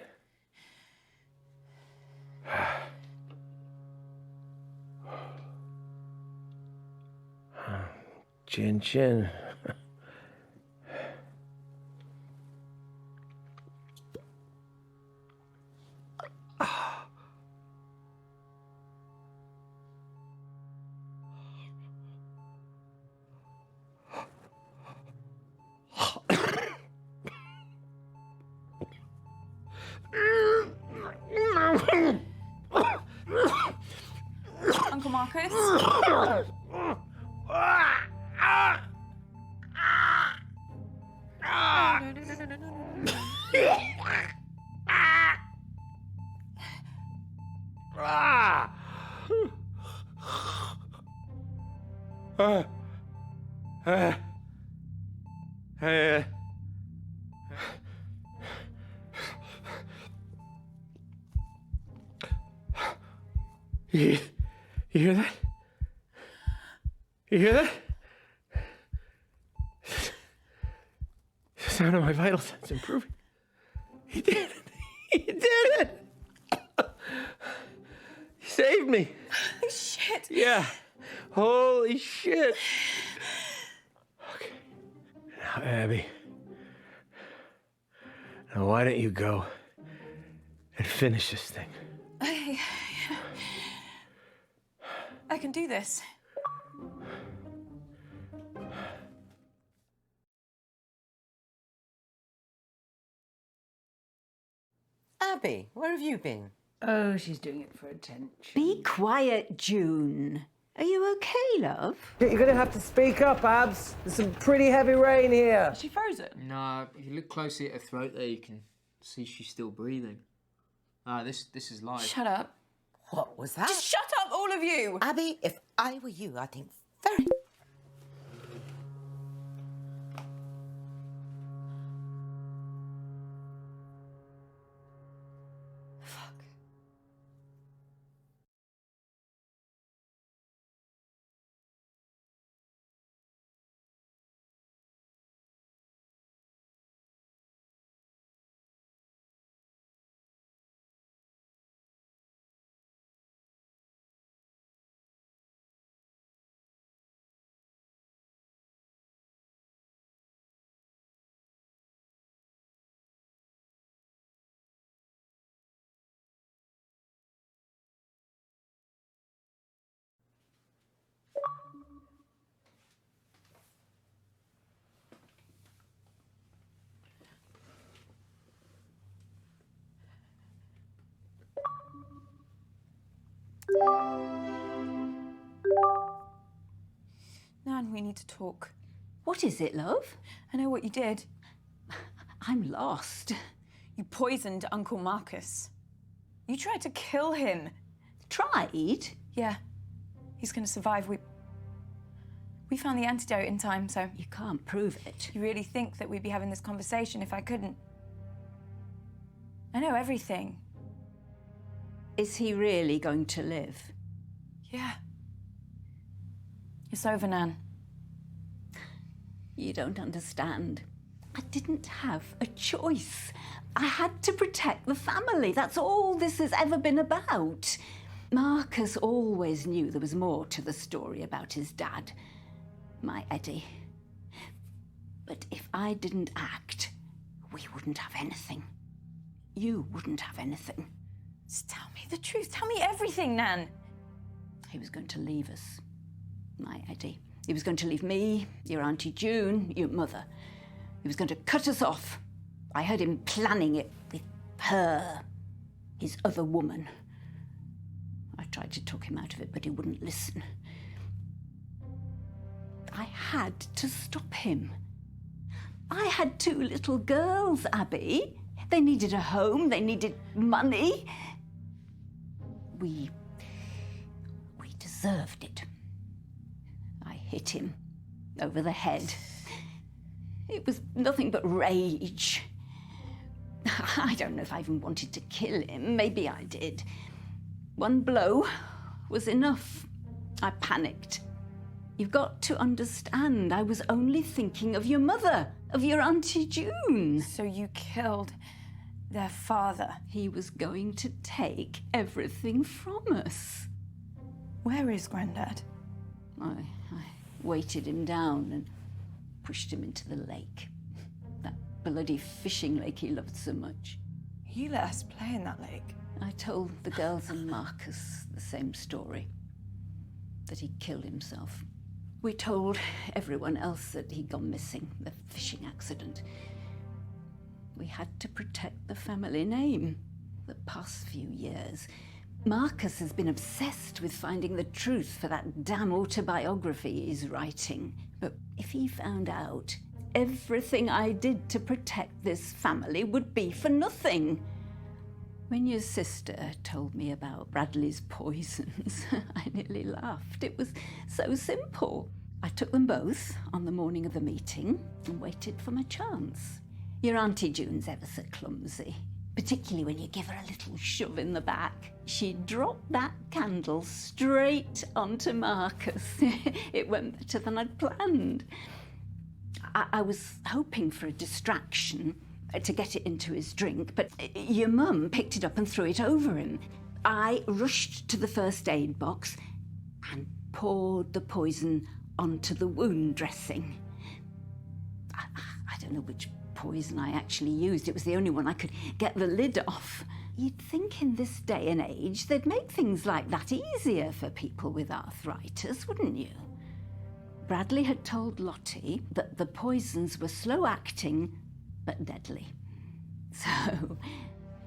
Chin chin. Uncle Marcus? You hear that? You hear that? The sound of my vital signs improving. He did it. He did it. He saved me. Holy shit. Yeah. Holy shit. Okay. Now, Abby. Now, why don't you go and finish this thing? I can do this. Abby, where have you been? Oh, she's doing it for attention. Be quiet, June. Are you okay, love? You're gonna have to speak up, Abs. There's some pretty heavy rain here. Is she frozen? No, if you look closely at her throat there, you can see she's still breathing. This is live. Shut up. What was that? Just shut up, all of you! Abby, if I were you, I think very... Fuck. Nan, we need to talk. What is it, love? I know what you did. I'm lost. You poisoned Uncle Marcus. You tried to kill him. Tried? Yeah. He's gonna survive. We found the antidote in time, so... You can't prove it. You really think that we'd be having this conversation if I couldn't? I know everything. Is he really going to live? Yeah. It's over, Nan. You don't understand. I didn't have a choice. I had to protect the family. That's all this has ever been about. Marcus always knew there was more to the story about his dad, my Eddie. But if I didn't act, we wouldn't have anything. you wouldn't have anything. Just tell me the truth. Tell me everything, Nan. He was going to leave us, my Eddie. He was going to leave me, your Auntie June, your mother. He was going to cut us off. I heard him planning it with her, his other woman. I tried to talk him out of it, but he wouldn't listen. I had to stop him. I had 2 little girls, Abby. They needed a home, they needed money. We deserved it. I hit him over the head. It was nothing but rage. I don't know if I even wanted to kill him. Maybe I did. One blow was enough. I panicked. You've got to understand, I was only thinking of your mother, of your Auntie June. So you killed their father. He was going to take everything from us. Where is Grandad? I weighted him down and pushed him into the lake. That bloody fishing lake he loved so much. You let us play in that lake. I told the girls and Marcus the same story, that he killed himself. We told everyone else that he'd gone missing, the fishing accident. We had to protect the family name. The past few years, Marcus has been obsessed with finding the truth for that damn autobiography he's writing. But if he found out, everything I did to protect this family would be for nothing. When your sister told me about Bradley's poisons, I nearly laughed. It was so simple. I took them both on the morning of the meeting and waited for my chance. Your Auntie June's ever so clumsy, particularly when you give her a little shove in the back. She dropped that candle straight onto Marcus. It went better than I'd planned. I was hoping for a distraction, to get it into his drink, but your mum picked it up and threw it over him. I rushed to the first aid box and poured the poison onto the wound dressing. I don't know which poison I actually used. It was the only one I could get the lid off. You'd think in this day and age they'd make things like that easier for people with arthritis, wouldn't you? Bradley had told Lottie that the poisons were slow-acting but deadly. So,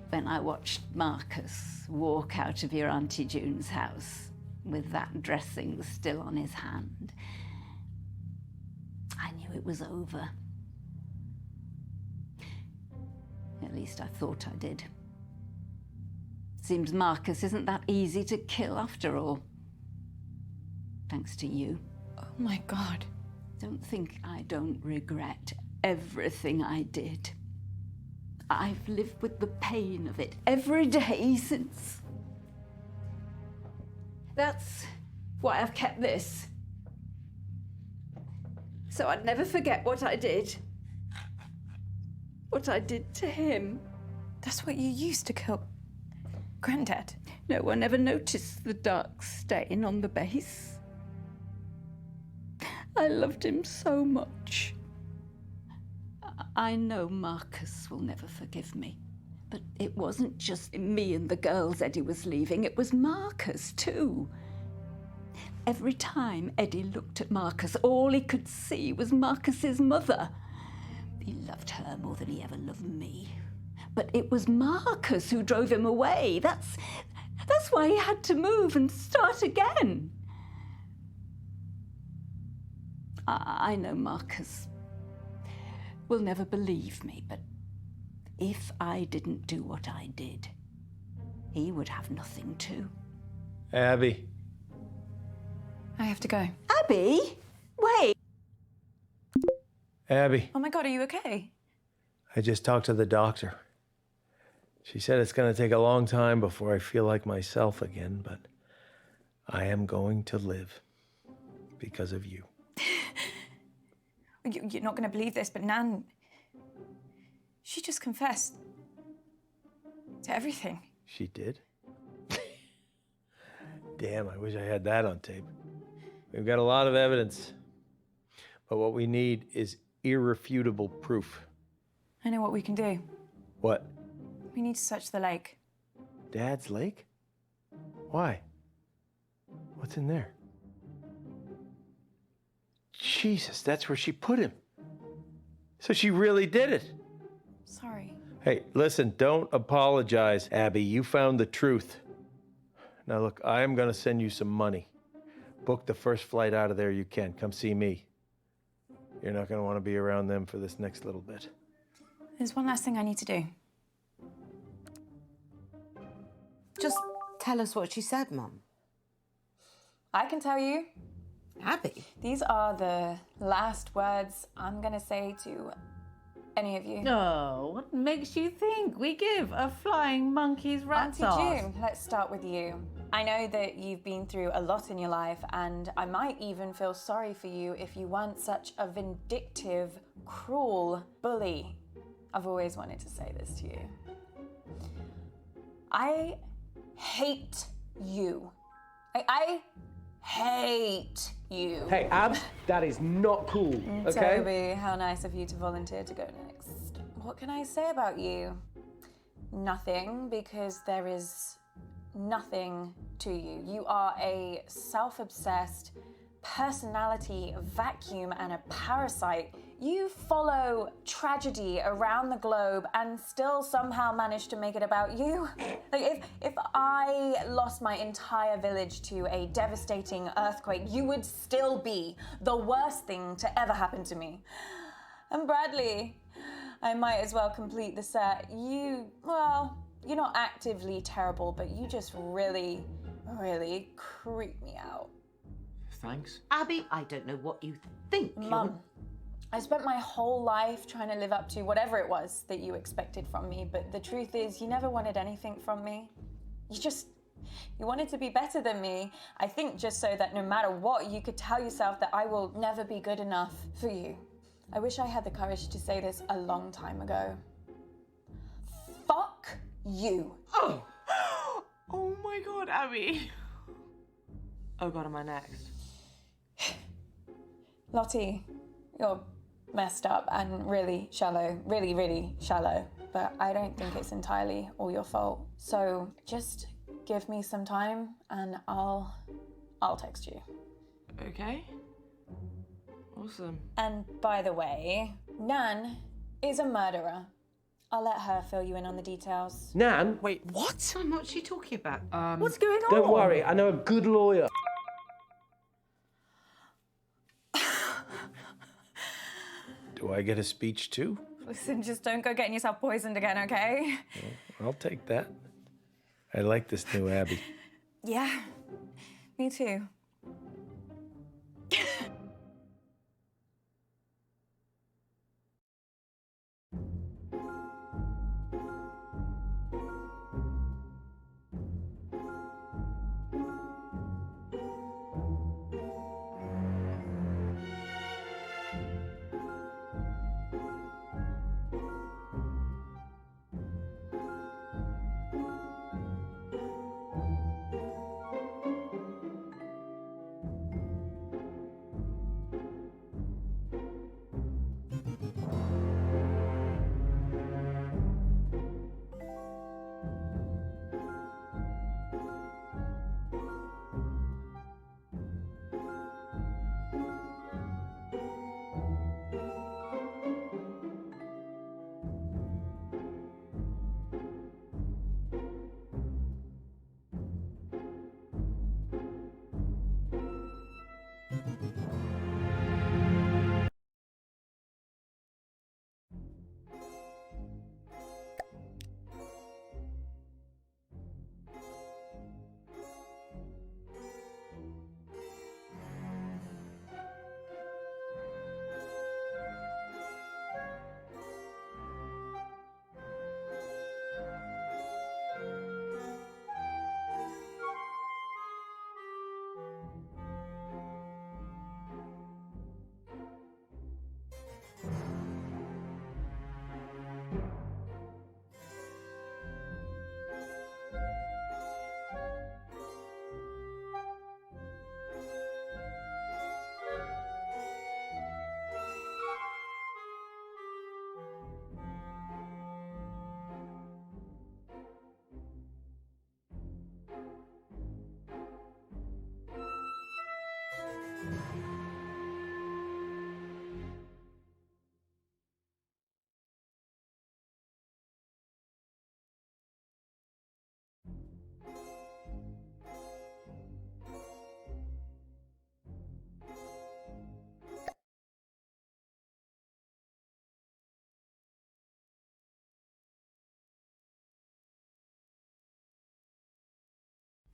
when I watched Marcus walk out of your Auntie June's house with that dressing still on his hand, I knew it was over. At least I thought I did. Seems Marcus isn't that easy to kill after all. Thanks to you. Oh my God. Don't think I don't regret everything I did. I've lived with the pain of it every day since. That's why I've kept this. So I'd never forget what I did. What I did to him. That's what you used to kill Grandad. No one ever noticed the dark stain on the base. I loved him so much. I know Marcus will never forgive me. But it wasn't just me and the girls Eddie was leaving, it was Marcus too. Every time Eddie looked at Marcus, all he could see was Marcus's mother. He loved her more than he ever loved me. But it was Marcus who drove him away. That's why he had to move and start again. I know Marcus will never believe me, but if I didn't do what I did, he would have nothing too. Abby. I have to go. Abby? Wait. Abby, Oh my God, are you okay? I just talked to the doctor. She said it's going to take a long time before I feel like myself again, but I am going to live because of you. You're not going to believe this, but Nan, she just confessed to everything. She did? Damn, I wish I had that on tape. We've got a lot of evidence, but what we need is irrefutable proof. I know what we can do. What? We need to search the lake. Dad's lake? Why? What's in there? Jesus, that's where she put him. So she really did it. Sorry. Hey, listen, don't apologize, Abby. You found the truth. Now look, I am gonna send you some money. Book the first flight out of there you can. Come see me. You're not gonna wanna be around them for this next little bit. There's one last thing I need to do. Just tell us what she said, Mum. I can tell you. Abby? These are the last words I'm gonna say to any of you. Oh, what makes you think we give a flying monkey's rat's Auntie ass? June, let's start with you. I know that you've been through a lot in your life, and I might even feel sorry for you if you weren't such a vindictive, cruel bully. I've always wanted to say this to you. I hate you. I hate you. Hey, Abs, that is not cool, okay? Toby, how nice of you to volunteer to go next. What can I say about you? Nothing, because there is nothing to you. You are a self-obsessed personality vacuum and a parasite. You follow tragedy around the globe and still somehow manage to make it about you. Like if I lost my entire village to a devastating earthquake, you would still be the worst thing to ever happen to me. And Bradley, I might as well complete the set. You're not actively terrible, but you just really, really creep me out. Thanks. Abby, I don't know what you think. Mum, I spent my whole life trying to live up to whatever it was that you expected from me, but the truth is you never wanted anything from me. You wanted to be better than me, I think just so that no matter what, you could tell yourself that I will never be good enough for you. I wish I had the courage to say this a long time ago. Fuck you. Oh, oh my God, Abby. Oh God, am I next? Lottie, you're messed up and really shallow, really, really shallow, but I don't think it's entirely all your fault. So just give me some time and I'll text you. Okay. Awesome. And by the way, Nan is a murderer. I'll let her fill you in on the details. Nan, Wait, what? Son, what's she talking about? What's going on? don't worry, I know a good lawyer. Do I get a speech too? Listen, just don't go getting yourself poisoned again, okay? I'll take that. I like this new Abby. Yeah, me too.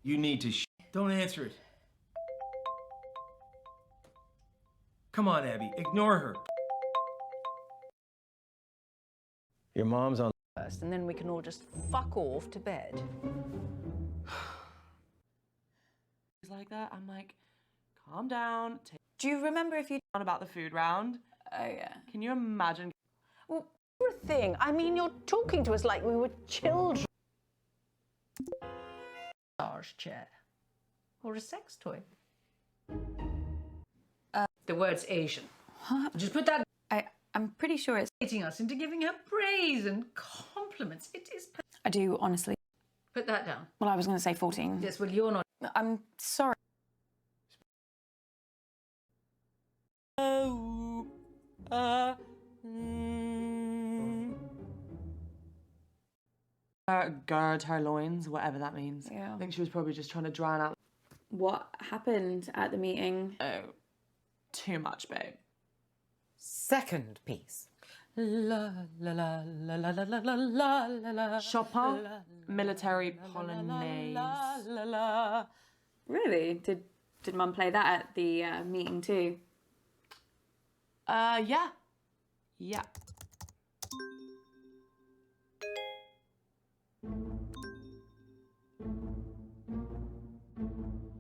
You need to Don't answer it. Come on, Abby, ignore her. Your mom's on. First, and then we can all just fuck off to bed. It's like that. I'm like, calm down. Take Do you remember if you... on about the food round. Oh, yeah. Can you imagine? Well, for a thing, I mean, you're talking to us like we were children. Massage chair. Or a sex toy. The word's Asian. Huh? Just put that I'm pretty sure it's... Getting us into giving her praise and compliments. It is. I do, honestly. Put that down. Well, I was going to say 14. Yes, well, you're not. I'm sorry. Gird her loins, whatever that means. Yeah. I think she was probably just trying to drown out. What happened at the meeting? Oh, too much, babe. Second piece. La la la la la la la la la la la. Chopin, military polonaise. La la. Really? Did Mum play that at the meeting too? Yeah. Yeah.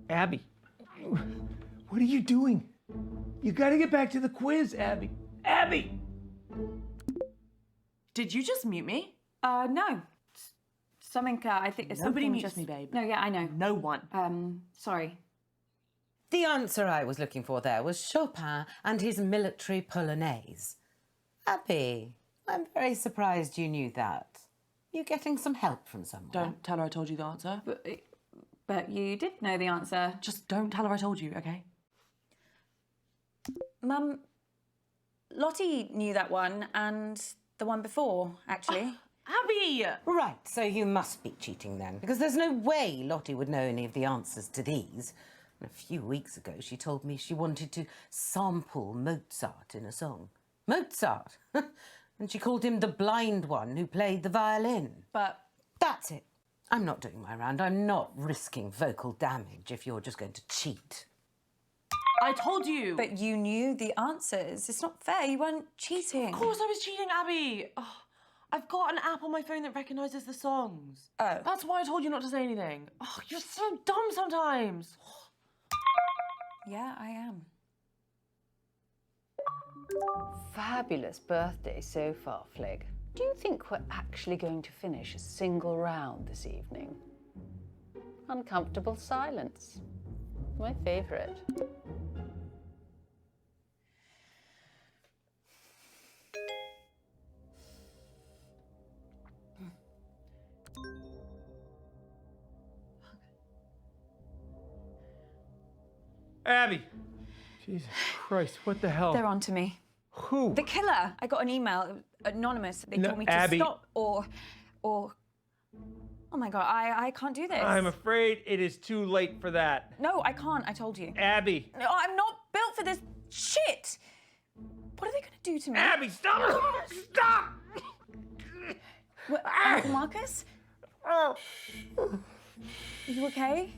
Abby, what are you doing? You gotta get back to the quiz, Abby. Abby! Did you just mute me? No. Something, I think... Nobody something mutes just... me, babe. No, yeah, I know. No one. Sorry. The answer I was looking for there was Chopin and his military polonaise. Abby, I'm very surprised you knew that. You getting some help from someone? Don't tell her I told you the answer. But you did know the answer. Just don't tell her I told you, okay? Mum, Lottie knew that one and the one before, actually. Abby! Right, so you must be cheating then, because there's no way Lottie would know any of the answers to these. A few weeks ago, she told me she wanted to sample Mozart in a song. Mozart! And she called him the blind one who played the violin. But... That's it. I'm not doing my round. I'm not risking vocal damage if you're just going to cheat. I told you! But you knew the answers. It's not fair. You weren't cheating. Of course I was cheating, Abby! Oh, I've got an app on my phone that recognises the songs. Oh. That's why I told you not to say anything. Oh, you're so dumb sometimes. Yeah, I am. Fabulous birthday so far, Flig. Do you think we're actually going to finish a single round this evening? Uncomfortable silence. My favourite. Abby! Jesus Christ, what the hell? They're on to me. Who? The killer. I got an email, anonymous. They No, told me to Abby. stop or... Oh my God, I can't do this. I'm afraid it is too late for that. No, I can't, I told you. Abby! No, I'm not built for this shit. What are they gonna do to me? Abby, stop! Stop! What, Uncle Marcus? Are you okay?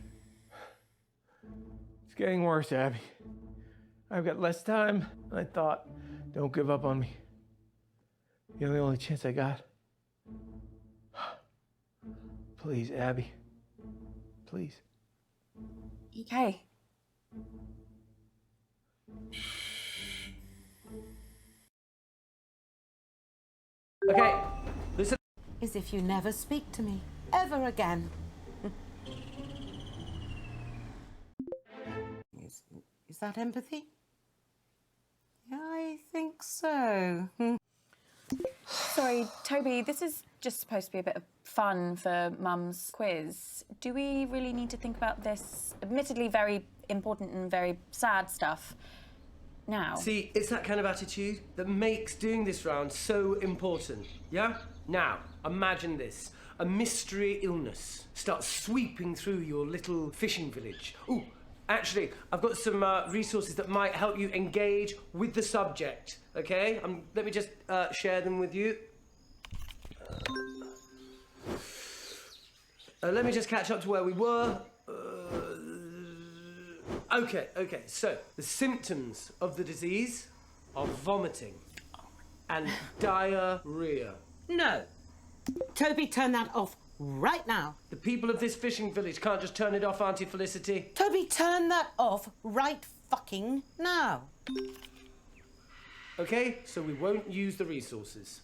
It's getting worse, Abby. I've got less time than I thought. Don't give up on me. You're the only chance I got. Please, Abby. Please. Okay. Okay, listen. As if you never speak to me ever again. Is that empathy? Yeah, I think so. Sorry, Toby, this is just supposed to be a bit of fun for Mum's quiz. Do we really need to think about this admittedly very important and very sad stuff now? See, it's that kind of attitude that makes doing this round so important, yeah? Now, imagine this. A mystery illness starts sweeping through your little fishing village. Ooh, actually, I've got some resources that might help you engage with the subject, okay? Let me just share them with you. Let me just catch up to where we were. Okay. So, the symptoms of the disease are vomiting and diarrhea. No. Toby, turn that off right now. The people of this fishing village can't just turn it off, Auntie Felicity. Toby, turn that off right fucking now. Okay, so we won't use the resources.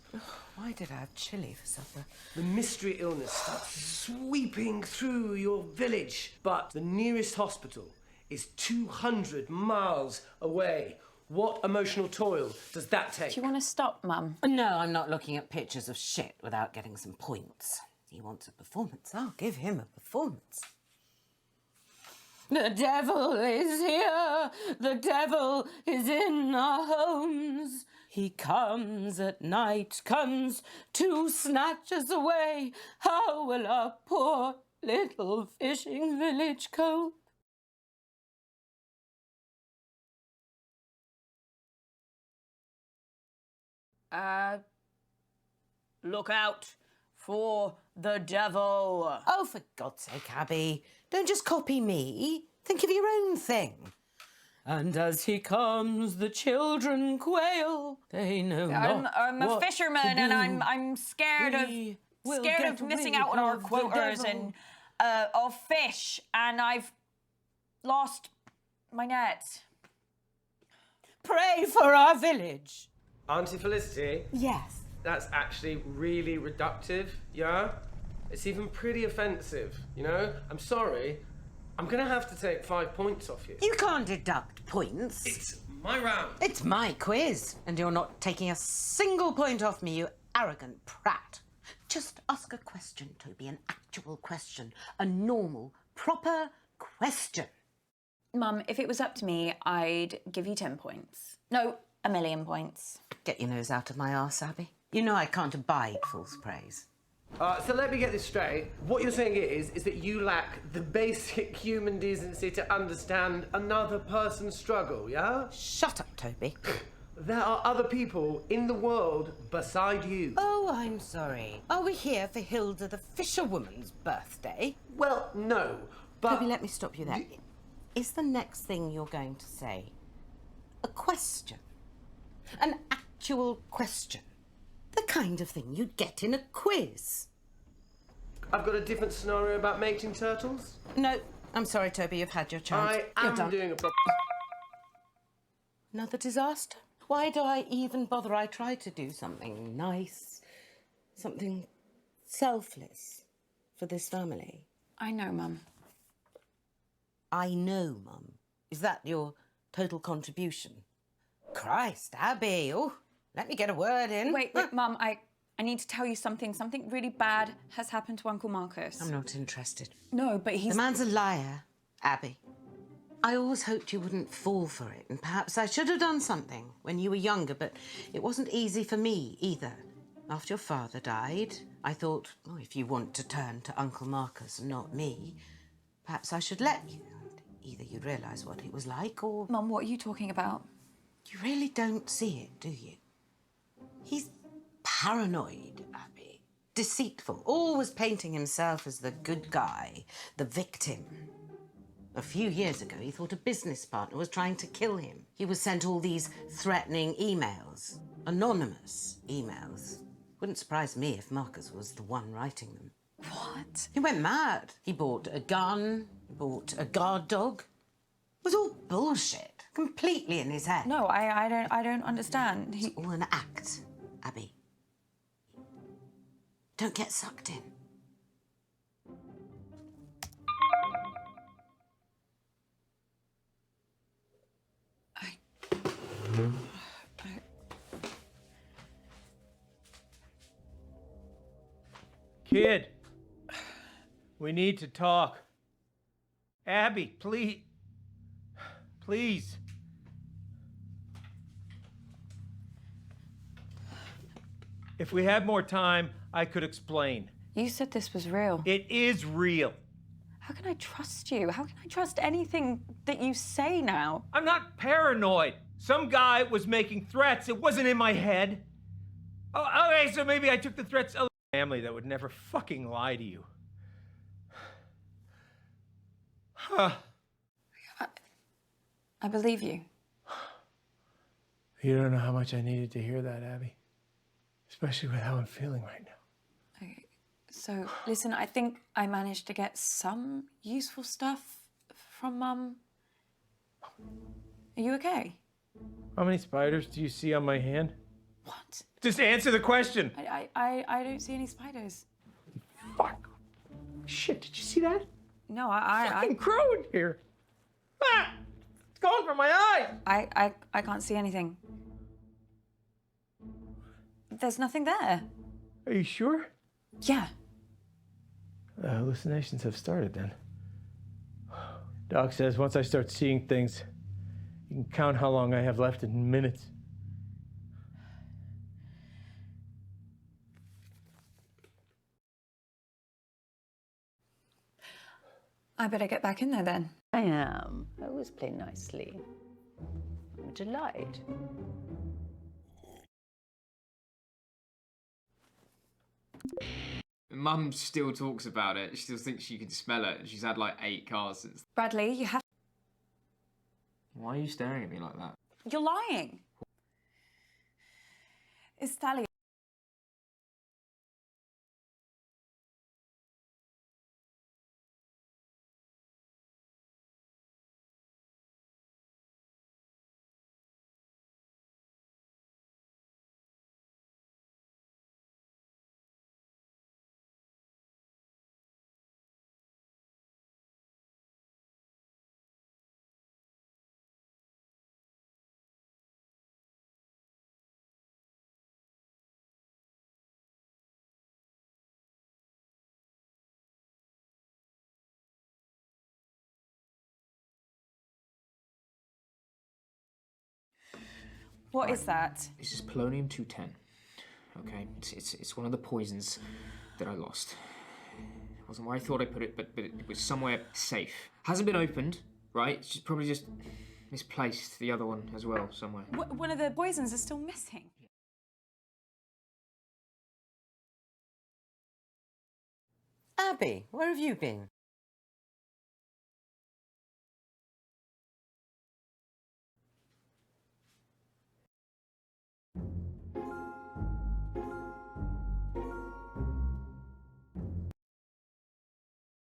Why did I have chili for supper? The mystery illness starts sweeping through your village, but the nearest hospital is 200 miles away. What emotional toil does that take? Do you want to stop, Mum? No, I'm not looking at pictures of shit without getting some points. He wants a performance. I'll give him a performance. The devil is here. The devil is in our homes. He comes at night, comes to snatch us away. How will our poor little fishing village cope? Look out for the devil. Oh, for God's sake, Abby, don't just copy me. Think of your own thing. And as he comes, the children quail. They know not I'm a what fisherman, to and do. I'm scared We will of get missing rid out on our of the quotas devil. and of fish, and I've lost my net. Pray for our village. Auntie Felicity, Yes. that's actually really reductive, yeah? It's even pretty offensive, you know? I'm sorry. I'm gonna have to take 5 points off you. You can't deduct points. It's my round. It's my quiz, and you're not taking a single point off me, you arrogant prat. Just ask a question, Toby, an actual question. A normal, proper question. Mum, if it was up to me, I'd give you 10 points. No, 1,000,000 points. Get your nose out of my arse, Abby. You know I can't abide false praise. So let me get this straight. What you're saying is that you lack the basic human decency to understand another person's struggle, yeah? Shut up, Toby. There are other people in the world beside you. Oh, I'm sorry. Are we here for Hilda the fisherwoman's birthday? Well, no, but... Toby, let me stop you there. Is the next thing you're going to say a question? An actual question? The kind of thing you'd get in a quiz. I've got a different scenario about mating turtles. No, I'm sorry, Toby, you've had your chance. I You're am done. doing a... Another disaster? Why do I even bother? I tried to do something nice, something selfless for this family. I know, Mum. I know, Mum. Is that your total contribution? Christ, Abby. Oh, let me get a word in. Wait, Mum, I need to tell you something. Something really bad has happened to Uncle Marcus. I'm not interested. No, but he's... The man's a liar, Abby. I always hoped you wouldn't fall for it, and perhaps I should have done something when you were younger, but it wasn't easy for me either. After your father died, I thought, oh, if you want to turn to Uncle Marcus and not me, perhaps I should let you. Either you'd realise what it was like, or... Mum, what are you talking about? You really don't see it, do you? He's paranoid, Abby. Deceitful, always painting himself as the good guy, the victim. A few years ago, he thought a business partner was trying to kill him. He was sent all these threatening emails, anonymous emails. Wouldn't surprise me if Marcus was the one writing them. What? He went mad. He bought a gun, he bought a guard dog. It was all bullshit, completely in his head. No, I don't understand. It's all an act, Abby. Don't get sucked in. Kid, we need to talk. Abby, please. Please. If we had more time, I could explain. You said this was real. It is real. How can I trust you? How can I trust anything that you say now? I'm not paranoid. Some guy was making threats. It wasn't in my head. Oh, okay, so maybe I took the threats of a family that would never fucking lie to you. Huh. I believe you. You don't know how much I needed to hear that, Abby. Especially with how I'm feeling right now. Okay. So, listen, I think I managed to get some useful stuff from Mum. Are you okay? How many spiders do you see on my hand? What? Just answer the question. I don't see any spiders. Fuck. Shit, did you see that? No, Fucking crow in here. Ah! It's going from my eye. I can't see anything. There's nothing there. Are you sure? Yeah. The hallucinations have started then. Doc says once I start seeing things, you can count how long I have left in minutes. I better get back in there then. I am. I always play nicely. I'm a delight. Mum still talks about it. She still thinks she can smell it. She's had like 8 cars since. Bradley, you have... Why are you staring at me like that? You're lying. It's Sally. What is that? This is polonium-210. Okay, it's one of the poisons that I lost. It wasn't where I thought I put it, but it was somewhere safe. Hasn't been opened, right? It's probably just misplaced. The other one as well, somewhere. One of the poisons is still missing. Abby, where have you been?